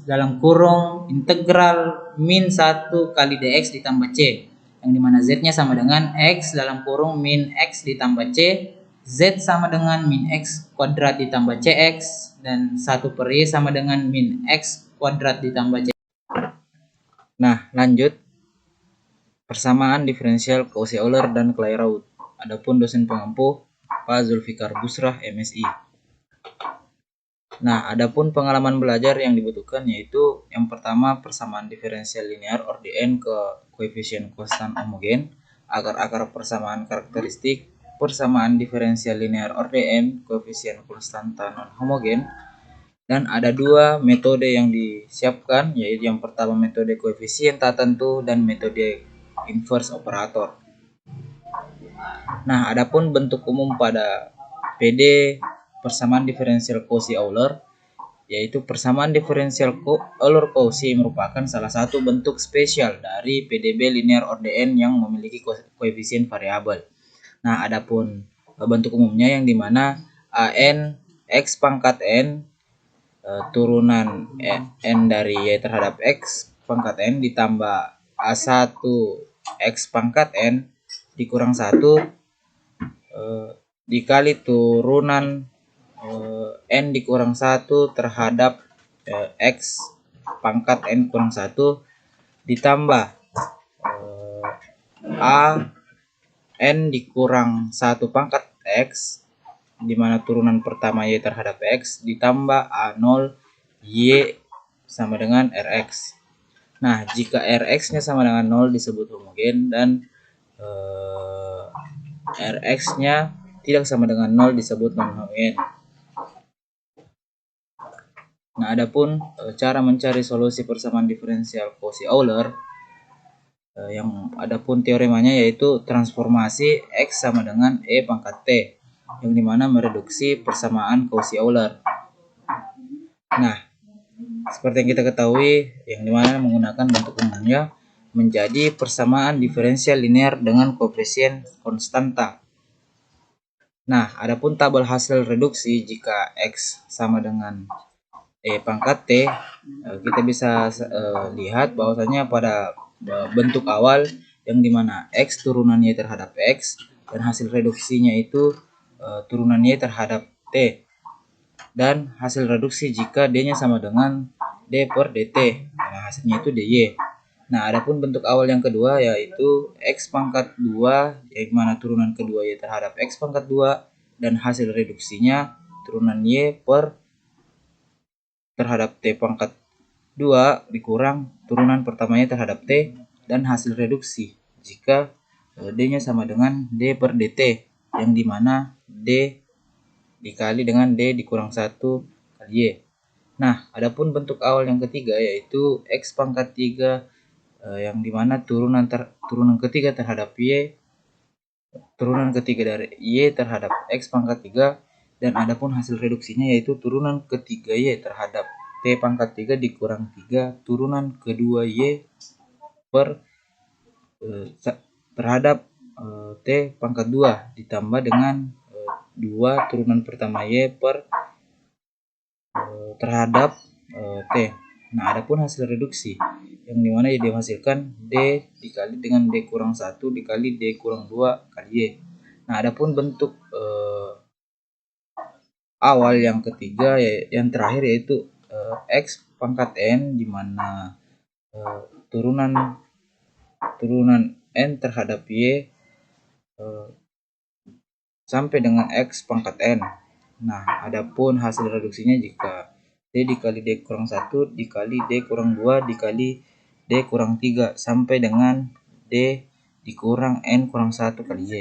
dalam kurung integral min 1 kali dx ditambah c, yang dimana z nya sama dengan x dalam kurung min x ditambah c. Z sama dengan min x kuadrat ditambah cx, dan 1 per y sama dengan min x kuadrat ditambah c. Nah, lanjut persamaan diferensial Cauchy-Euler dan Clairaut. Adapun dosen pengampu Pak Zulfikar Busrah MSI. Nah, adapun pengalaman belajar yang dibutuhkan yaitu yang pertama persamaan diferensial linear ordn ke koefisien konstan homogen, akar-akar persamaan karakteristik, persamaan diferensial linear ordn koefisien konstanta non homogen. Dan ada dua metode yang disiapkan, yaitu yang pertama metode koefisien tak tentu dan metode inverse operator. Nah, adapun bentuk umum pada PD persamaan diferensial Cauchy-Euler, yaitu persamaan diferensial Euler-Cauchy merupakan salah satu bentuk spesial dari PDB linear ordn yang memiliki koefisien variabel. Nah, adapun bentuk umumnya yang dimana an x pangkat n turunan n dari y terhadap x pangkat n ditambah a1 x pangkat n dikurang 1 dikali turunan n dikurang 1 terhadap x pangkat n kurang 1 ditambah a n dikurang 1 pangkat x, dimana turunan pertama y terhadap x ditambah a0 y sama dengan rx. Nah, jika rx nya sama dengan 0 disebut homogen dan rx nya tidak sama dengan 0 disebut non homogen. Nah, adapun cara mencari solusi persamaan diferensial Cauchy-Euler, yang adapun teoremanya yaitu transformasi x sama dengan e pangkat t, yang dimana mereduksi persamaan Cauchy-Euler. Nah, seperti yang kita ketahui, yang dimana menggunakan bentuk umumnya menjadi persamaan diferensial linear dengan koefisien konstanta. Nah, adapun tabel hasil reduksi jika x sama dengan e pangkat t, kita bisa lihat bahwasanya pada bentuk awal yang dimana x turunan y terhadap x dan hasil reduksinya itu turunan y terhadap t, dan hasil reduksi jika d nya sama dengan d per dt, nah hasilnya itu dy. Nah, adapun bentuk awal yang kedua yaitu x pangkat 2 yang mana turunan kedua y terhadap x pangkat 2 dan hasil reduksinya turunan y per terhadap t pangkat 2 dikurang turunan pertamanya terhadap t dan hasil reduksi jika d nya sama dengan d per dt, yang dimana d dikali dengan d dikurang 1 kali y. Nah, adapun bentuk awal yang ketiga yaitu x pangkat 3 yang dimana turunan ketiga terhadap y, turunan ketiga dari y terhadap x pangkat 3, dan adapun hasil reduksinya yaitu turunan ketiga y terhadap t pangkat 3 dikurang 3 turunan kedua y per terhadap t pangkat 2 ditambah dengan 2 turunan pertama y per terhadap t. Nah, adapun hasil reduksi yang dimana y dihasilkan d dikali dengan d kurang 1 dikali d kurang 2 kali y. Nah, adapun bentuk awal yang ketiga yang terakhir yaitu X pangkat N, di mana turunan N terhadap Y sampai dengan X pangkat N. Nah, adapun hasil reduksinya jika D dikali D kurang 1 dikali D kurang 2 dikali D kurang 3 sampai dengan D dikurang N kurang 1 kali Y.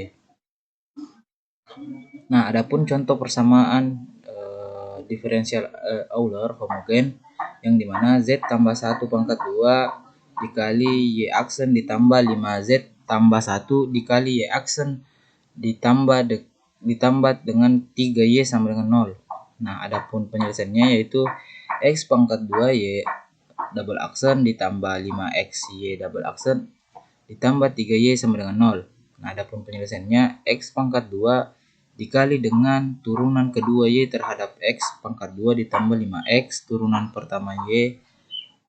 Nah, adapun contoh persamaan diferensial Euler homogen yang dimana Z tambah 1 pangkat 2 dikali Y aksen ditambah 5Z tambah 1 dikali Y aksen ditambah dengan 3Y sama dengan 0. Nah, adapun penyelesaiannya yaitu X pangkat 2 Y double aksen ditambah 5XY double aksen ditambah 3Y sama dengan 0. Nah, adapun penyelesaiannya X pangkat 2 dikali dengan turunan kedua Y terhadap X pangkat 2 ditambah 5X turunan pertama Y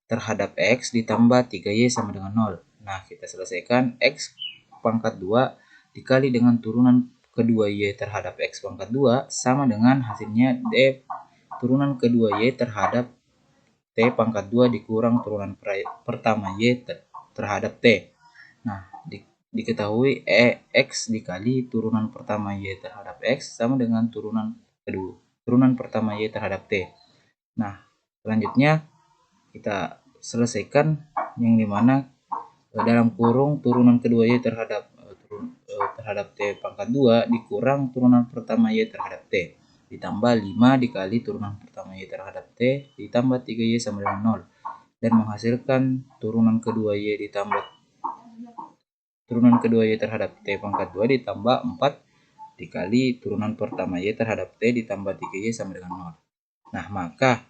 terhadap X ditambah 3Y sama dengan 0. Nah, kita selesaikan X pangkat 2 dikali dengan turunan kedua Y terhadap X pangkat 2 sama dengan hasilnya D turunan kedua Y terhadap T pangkat 2 dikurang turunan pertama Y terhadap T. Nah, diketahui X dikali turunan pertama Y terhadap X sama dengan turunan pertama Y terhadap T. Nah, selanjutnya kita selesaikan yang dimana dalam kurung turunan kedua Y terhadap T pangkat 2 dikurang turunan pertama Y terhadap T ditambah 5 dikali turunan pertama Y terhadap T ditambah 3Y sama dengan 0 dan menghasilkan turunan kedua Y terhadap T pangkat 2 ditambah 4 dikali turunan pertama Y terhadap T ditambah 3Y sama dengan 0. Nah, maka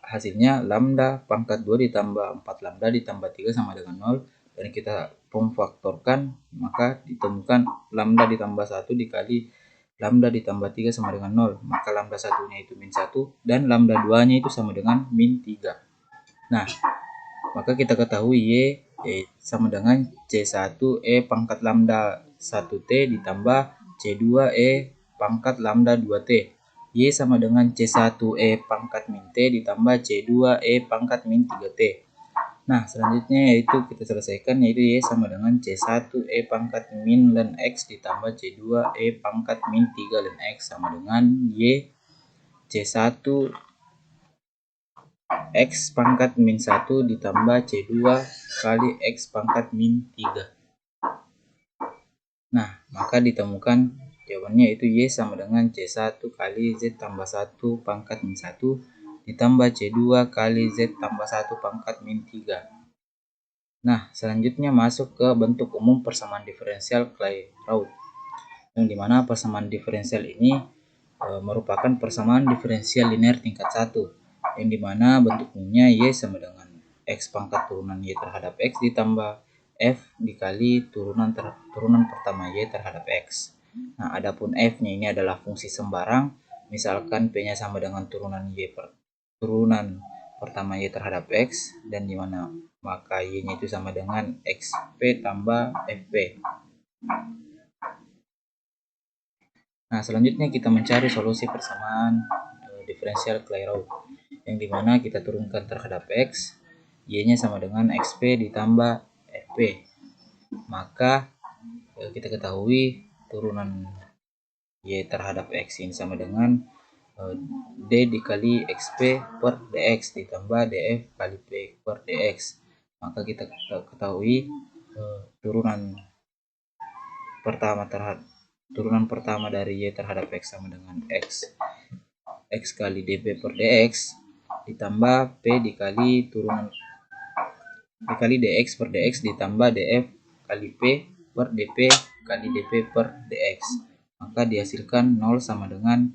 hasilnya lambda pangkat 2 ditambah 4 lambda ditambah 3 sama dengan 0 dan kita memfaktorkan, maka ditemukan lambda ditambah 1 dikali lambda ditambah 3 sama dengan 0. Maka lambda satunya itu min 1 dan lambda 2 nya itu sama dengan min 3. Nah, maka kita ketahui Y sama dengan C1E pangkat lambda 1T ditambah C2E pangkat lambda 2T. Y sama dengan C1E pangkat min T ditambah C2E pangkat min 3T. Nah, selanjutnya yaitu kita selesaikan yaitu Y sama dengan C1E pangkat min ln X ditambah C2E pangkat min 3 ln X sama dengan Y C1 X pangkat min 1 ditambah C2 kali X pangkat min 3. Nah, maka ditemukan jawabannya itu Y sama dengan C1 kali Z tambah 1 pangkat min 1 ditambah C2 kali Z tambah 1 pangkat min 3. Nah, selanjutnya masuk ke bentuk umum persamaan diferensial Clairaut. Yang dimana persamaan diferensial ini merupakan persamaan diferensial linear tingkat 1. Yang dimana bentuk umumnya Y sama dengan X pangkat turunan Y terhadap X ditambah F dikali turunan pertama Y terhadap X. Nah, adapun F-nya ini adalah fungsi sembarang, misalkan P-nya sama dengan turunan pertama Y terhadap X, dan dimana maka Y-nya itu sama dengan XP tambah FP. Nah, selanjutnya kita mencari solusi persamaan diferensial Clairaut, yang dimana kita turunkan terhadap X, Y-nya sama dengan XP ditambah FP. Maka kita ketahui turunan Y terhadap X ini sama dengan D dikali XP per DX ditambah DF kali P per DX. Maka kita ketahui turunan pertama dari Y terhadap X sama dengan X kali dP per dx ditambah P dikali dx per dx ditambah df kali P per dp kali dp per dx. Maka dihasilkan 0 sama dengan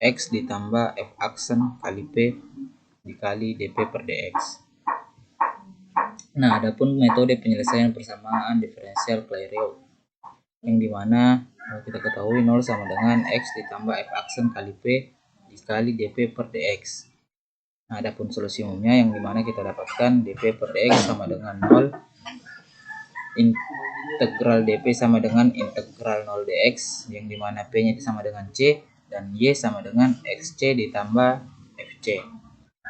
X ditambah F aksen kali P dikali dp per dx. Nah, adapun metode penyelesaian persamaan diferensial Clairaut, yang dimana kita ketahui 0 sama dengan X ditambah F aksen kali P dikali dp per dx. Nah, adapun solusi umumnya yang dimana kita dapatkan dp per dx sama dengan 0, integral dp sama dengan integral 0 dx, yang dimana P nya itu sama dengan C dan Y sama dengan XC ditambah FC.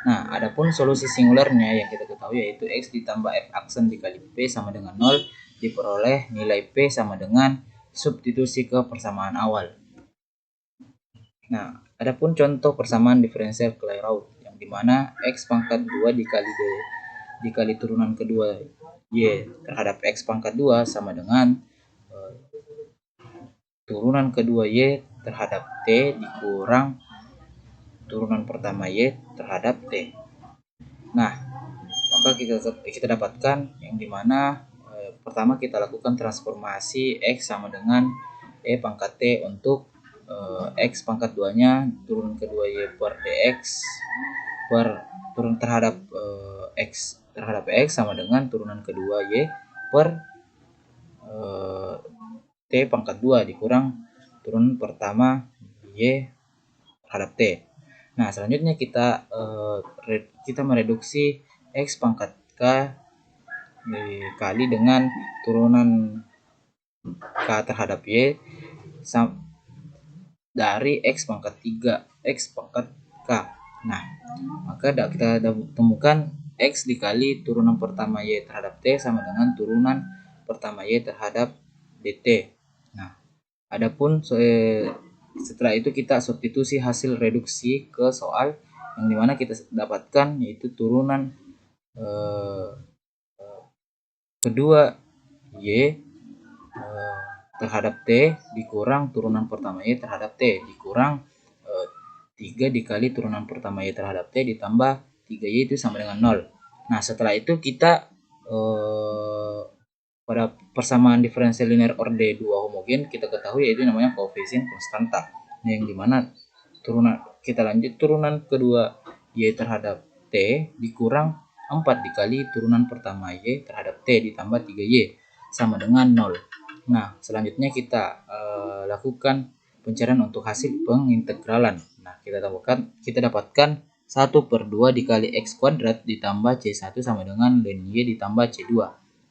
Nah, adapun solusi singularnya yang kita ketahui yaitu X ditambah F aksen dikali P sama dengan 0, diperoleh nilai P sama dengan substitusi ke persamaan awal. Nah, adapun contoh persamaan diferensial Clairaut yang dimana X pangkat 2 dikali D dikali turunan kedua Y terhadap X pangkat 2 sama dengan turunan kedua Y terhadap T dikurang turunan pertama Y terhadap T. Nah, maka kita dapatkan yang dimana pertama kita lakukan transformasi X sama dengan E pangkat T untuk X pangkat 2 nya turunan kedua Y per DX per turun terhadap X sama dengan turunan kedua Y per T pangkat 2 dikurang turunan pertama Y terhadap T. Nah, selanjutnya kita mereduksi X pangkat K dikali dengan turunan K terhadap Y dari X pangkat 3 X pangkat K. Nah, maka kita temukan X dikali turunan pertama Y terhadap T sama dengan turunan pertama Y terhadap DT. Nah, adapun setelah itu kita substitusi hasil reduksi ke soal yang dimana kita dapatkan yaitu turunan kedua Y terhadap T dikurang turunan pertama Y terhadap T dikurang 3 dikali turunan pertama Y terhadap T ditambah 3Y itu sama dengan 0. Nah, setelah itu kita pada persamaan diferensial linear orde 2 homogen kita ketahui yaitu namanya koefisien konstanta. Nah, yang dimana turunan kedua Y terhadap T dikurang 4 dikali turunan pertama Y terhadap T ditambah 3Y sama dengan 0. Nah, selanjutnya kita lakukan pencarian untuk hasil pengintegralan. Nah, kita dapatkan 1/2 dikali X kuadrat ditambah C1 sama dengan ln Y ditambah C2.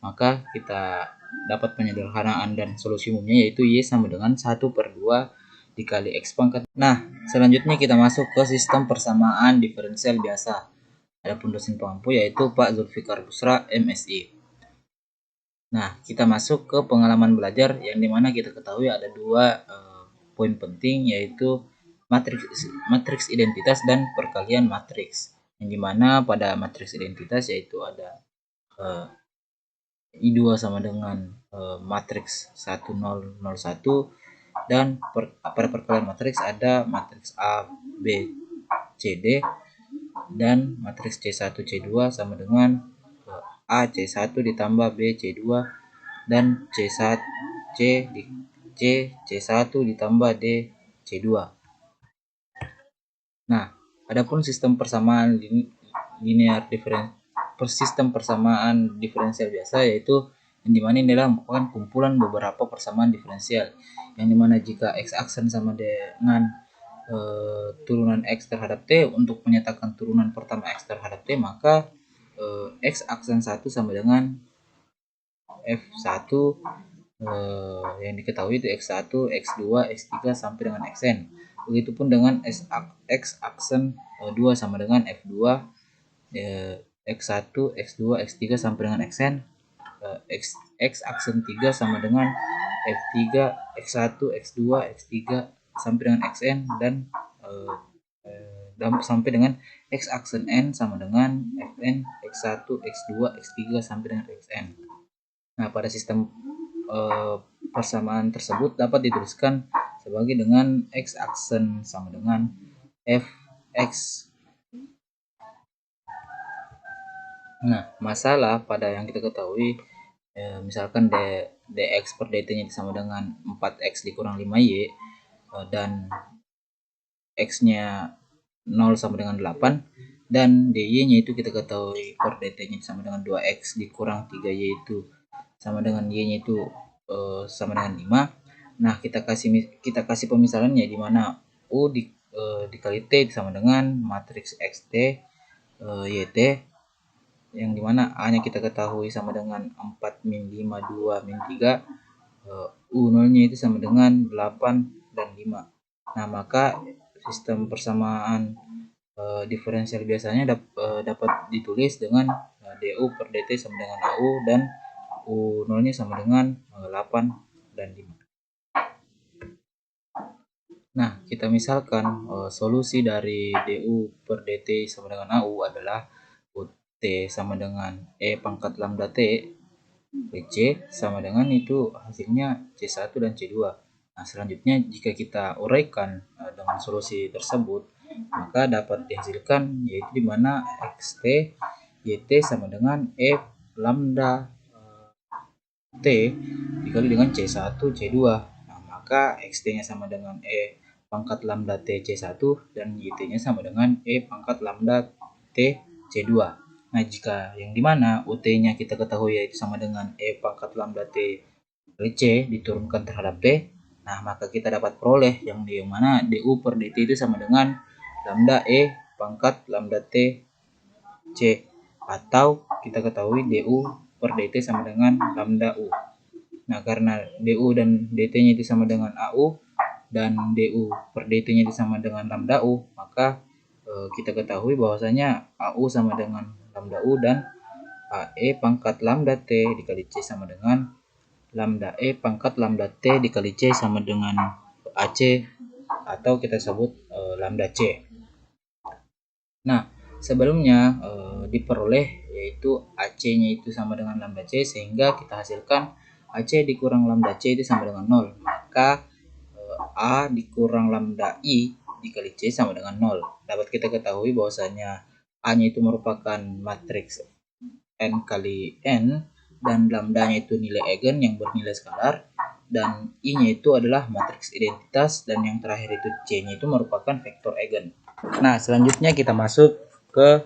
Maka kita dapat penyederhanaan dan solusi umumnya yaitu Y sama dengan 1/2 dikali X pangkat. Nah, selanjutnya kita masuk ke sistem persamaan diferensial biasa. Adapun dosen pengampu yaitu Pak Zulfikar Busra, MSI. Nah, kita masuk ke pengalaman belajar yang dimana kita ketahui ada dua poin penting yaitu matriks identitas dan perkalian matriks. Yang dimana pada matriks identitas yaitu ada I2 sama dengan matriks 1001 dan pada perkalian matriks ada matriks A, B, C, D dan matriks C1, C2 sama dengan A C1 ditambah B C2 dan C1 C1 ditambah D C2. Nah, adapun sistem persamaan linear diferensial biasa yaitu yang dimana ini adalah merupakan kumpulan beberapa persamaan diferensial yang dimana jika X aksen sama dengan turunan X terhadap T untuk menyatakan turunan pertama X terhadap T maka X aksen 1 sama dengan F1 yang diketahui itu X1, X2, X3 sampai dengan Xn. Begitupun dengan X aksen 2 sama dengan F2, X1, X2, X3 sampai dengan Xn. X aksen 3 sama dengan F3, X1, X2, X3 sampai dengan Xn dan sampai dengan X aksen N sama dengan Fn, X1, X2, X3 sampai dengan Xn. Nah, pada sistem persamaan tersebut dapat dituliskan sebagai dengan X aksen sama dengan Fx. Nah, masalah pada yang kita ketahui misalkan dx per dt nya sama dengan 4x dikurang 5y dan x nya 0 sama dengan 8 dan dy nya itu kita ketahui per dt nya sama dengan 2x dikurang 3y itu sama dengan y nya itu sama dengan 5. Nah, kita kasih pemisalannya di mana u dikali t sama dengan matriks xt yt yang dimana A nya kita ketahui sama dengan 4 min 5 2 min 3 U0 nya itu sama dengan 8 dan 5. Nah, maka sistem persamaan diferensial biasanya dapat ditulis dengan DU per DT sama dengan AU dan U0 nya sama dengan 8 dan 5. Nah, kita misalkan solusi dari DU per DT sama dengan AU adalah UT sama dengan E pangkat lambda T, C sama dengan itu hasilnya C1 dan C2. Nah, selanjutnya jika kita uraikan dengan solusi tersebut, maka dapat dihasilkan yaitu di mana XT YT sama dengan E lambda T dikali dengan C1 C2. Nah, maka XT-nya sama dengan E pangkat lambda T C1 dan YT-nya sama dengan E pangkat lambda T C2. Nah, jika yang dimana UT-nya kita ketahui yaitu sama dengan E pangkat lambda T kali C diturunkan terhadap T, nah maka kita dapat peroleh yang di mana DU per DT itu sama dengan lambda E pangkat lambda T C, atau kita ketahui DU per DT sama dengan lambda U. Nah, karena DU dan DT-nya itu sama dengan AU dan DU per DT-nya itu sama dengan lambda U, maka kita ketahui bahwasanya AU sama dengan lambda U dan AE pangkat lambda T dikali C sama dengan lambda E pangkat lambda T dikali C sama dengan AC, atau kita sebut lambda C. Nah, sebelumnya diperoleh yaitu AC-nya itu sama dengan lambda C, sehingga kita hasilkan AC dikurang lambda C itu sama dengan 0. Maka A dikurang lambda I dikali C sama dengan 0. Dapat kita ketahui bahwasanya A-nya itu merupakan matriks N kali N dan lambda-nya itu nilai eigen yang bernilai skalar, dan I-nya itu adalah matriks identitas, dan yang terakhir itu C-nya itu merupakan vektor eigen. Nah, selanjutnya kita masuk ke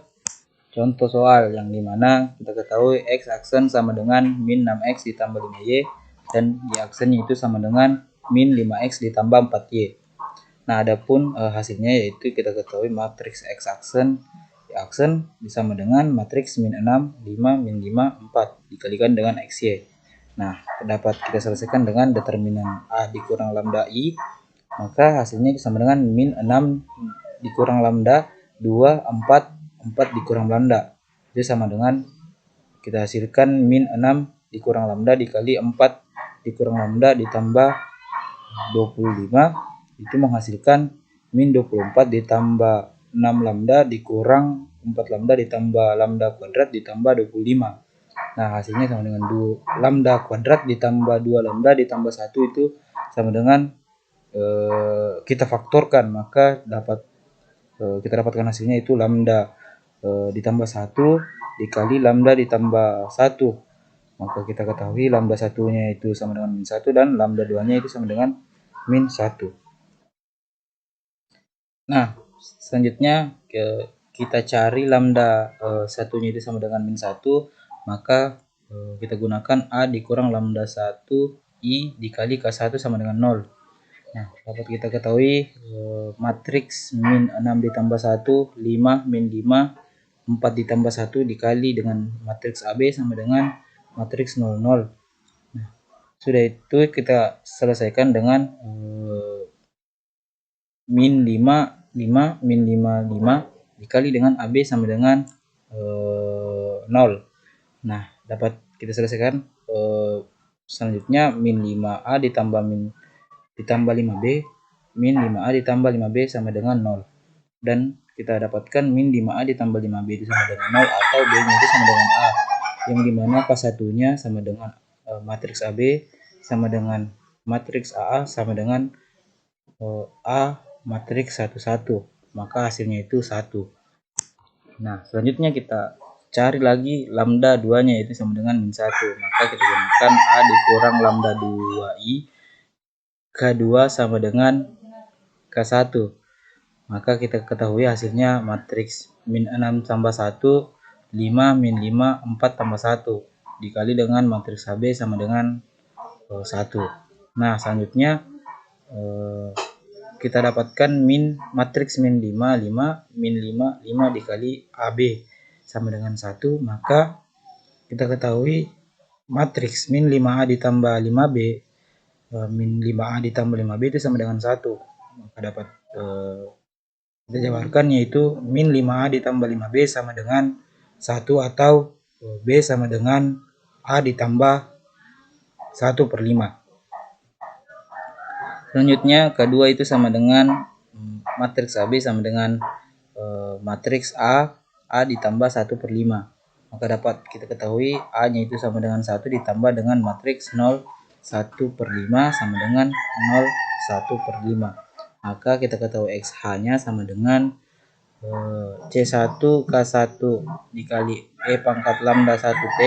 contoh soal yang dimana kita ketahui X aksen sama dengan min 6X ditambah 5Y dan Y aksennya itu sama dengan min 5X ditambah 4Y. Nah, adapun hasilnya yaitu kita ketahui matriks X aksen Y aksen sama dengan matriks min 6, 5, min 5, 4 dikalikan dengan XY. Nah, dapat kita selesaikan dengan determinan A dikurang lambda I, maka hasilnya sama dengan min 6 dikurang lambda 2, 4 dikurang lambda. Itu sama dengan kita hasilkan min 6 dikurang lambda dikali 4 dikurang lambda ditambah 25, itu menghasilkan min 24 ditambah 6 lambda dikurang 4 lambda ditambah lambda kuadrat ditambah 25. Nah, hasilnya sama dengan 2 lambda kuadrat ditambah 2 lambda ditambah 1 itu sama dengan kita faktorkan, maka kita dapatkan hasilnya itu lambda ditambah 1 dikali lambda ditambah 1. Maka kita ketahui lambda 1-nya itu sama dengan min 1 dan lambda 2-nya itu sama dengan min 1. Nah, selanjutnya kita cari lambda 1-nya itu sama dengan min 1, maka kita gunakan A dikurang lambda 1 I dikali K1 sama dengan 0. Nah, dapat kita ketahui matriks min 6 ditambah 1, 5, min 5, 4 ditambah 1 dikali dengan matriks AB sama dengan matriks 0, 0. Nah, sudah itu kita selesaikan dengan min 5, 5, min 5, 5 dikali dengan AB sama dengan 0. Nah, dapat kita selesaikan selanjutnya min 5A ditambah 5B, min 5A ditambah 5B sama dengan 0. Dan kita dapatkan min 5A ditambah 5B itu sama dengan 0, atau B-nya itu sama dengan A, yang dimana K1-nya sama dengan matriks AB sama dengan matriks AA sama dengan A matriks 1, 1. Maka hasilnya itu 1. Nah, selanjutnya kita cari lagi lambda 2-nya itu sama dengan min 1. Maka kita gunakan A dikurang lambda 2I K2 sama dengan K1. Maka kita ketahui hasilnya matriks min 6 tambah 1, 5, min 5, 4 tambah 1 dikali dengan matriks AB sama dengan 1. Nah, selanjutnya kita dapatkan matriks min 5, 5, min 5, 5 dikali AB sama dengan 1. Maka kita ketahui matriks min 5A ditambah 5B min 5A ditambah 5B itu sama dengan 1. maka dapat kita jabarkan, yaitu min 5A ditambah 5B sama dengan 1, atau B sama dengan A ditambah 1/5. Selanjutnya kedua itu sama dengan matriks AB sama dengan matriks A ditambah 1/5. Maka dapat kita ketahui A nya itu sama dengan 1 ditambah dengan matriks 0 1/5 sama dengan 0 1/5. Maka kita ketahui XH nya sama dengan C1 K1 dikali E pangkat lambda 1T,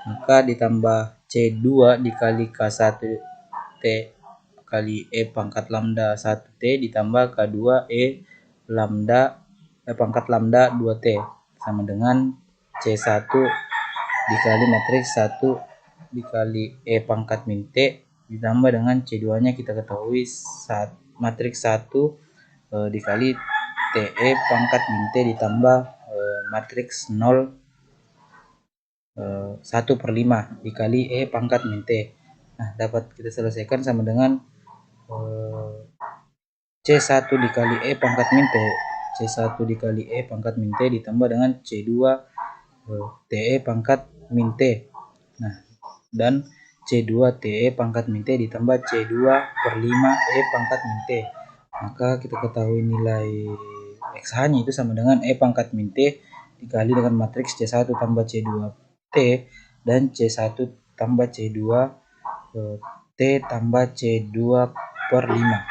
maka ditambah C2 dikali K1 T kali E pangkat lambda 1T ditambah K2 E pangkat lambda 2T sama dengan C1 dikali matriks 1 dikali E pangkat min T ditambah dengan C2 nya kita ketahui matriks 1 dikali TE pangkat min T ditambah matriks 0 1/5 dikali E pangkat min T. Nah, dapat kita selesaikan sama dengan C1 dikali E pangkat min T, C1 dikali E pangkat min T ditambah dengan C2 TE pangkat min T. Nah, dan C2 TE pangkat min T ditambah C2/5 E pangkat min T. Maka kita ketahui nilai XH nya itu sama dengan E pangkat min T dikali dengan matriks C1 tambah C2 T dan C1 tambah C2 T tambah C2/5.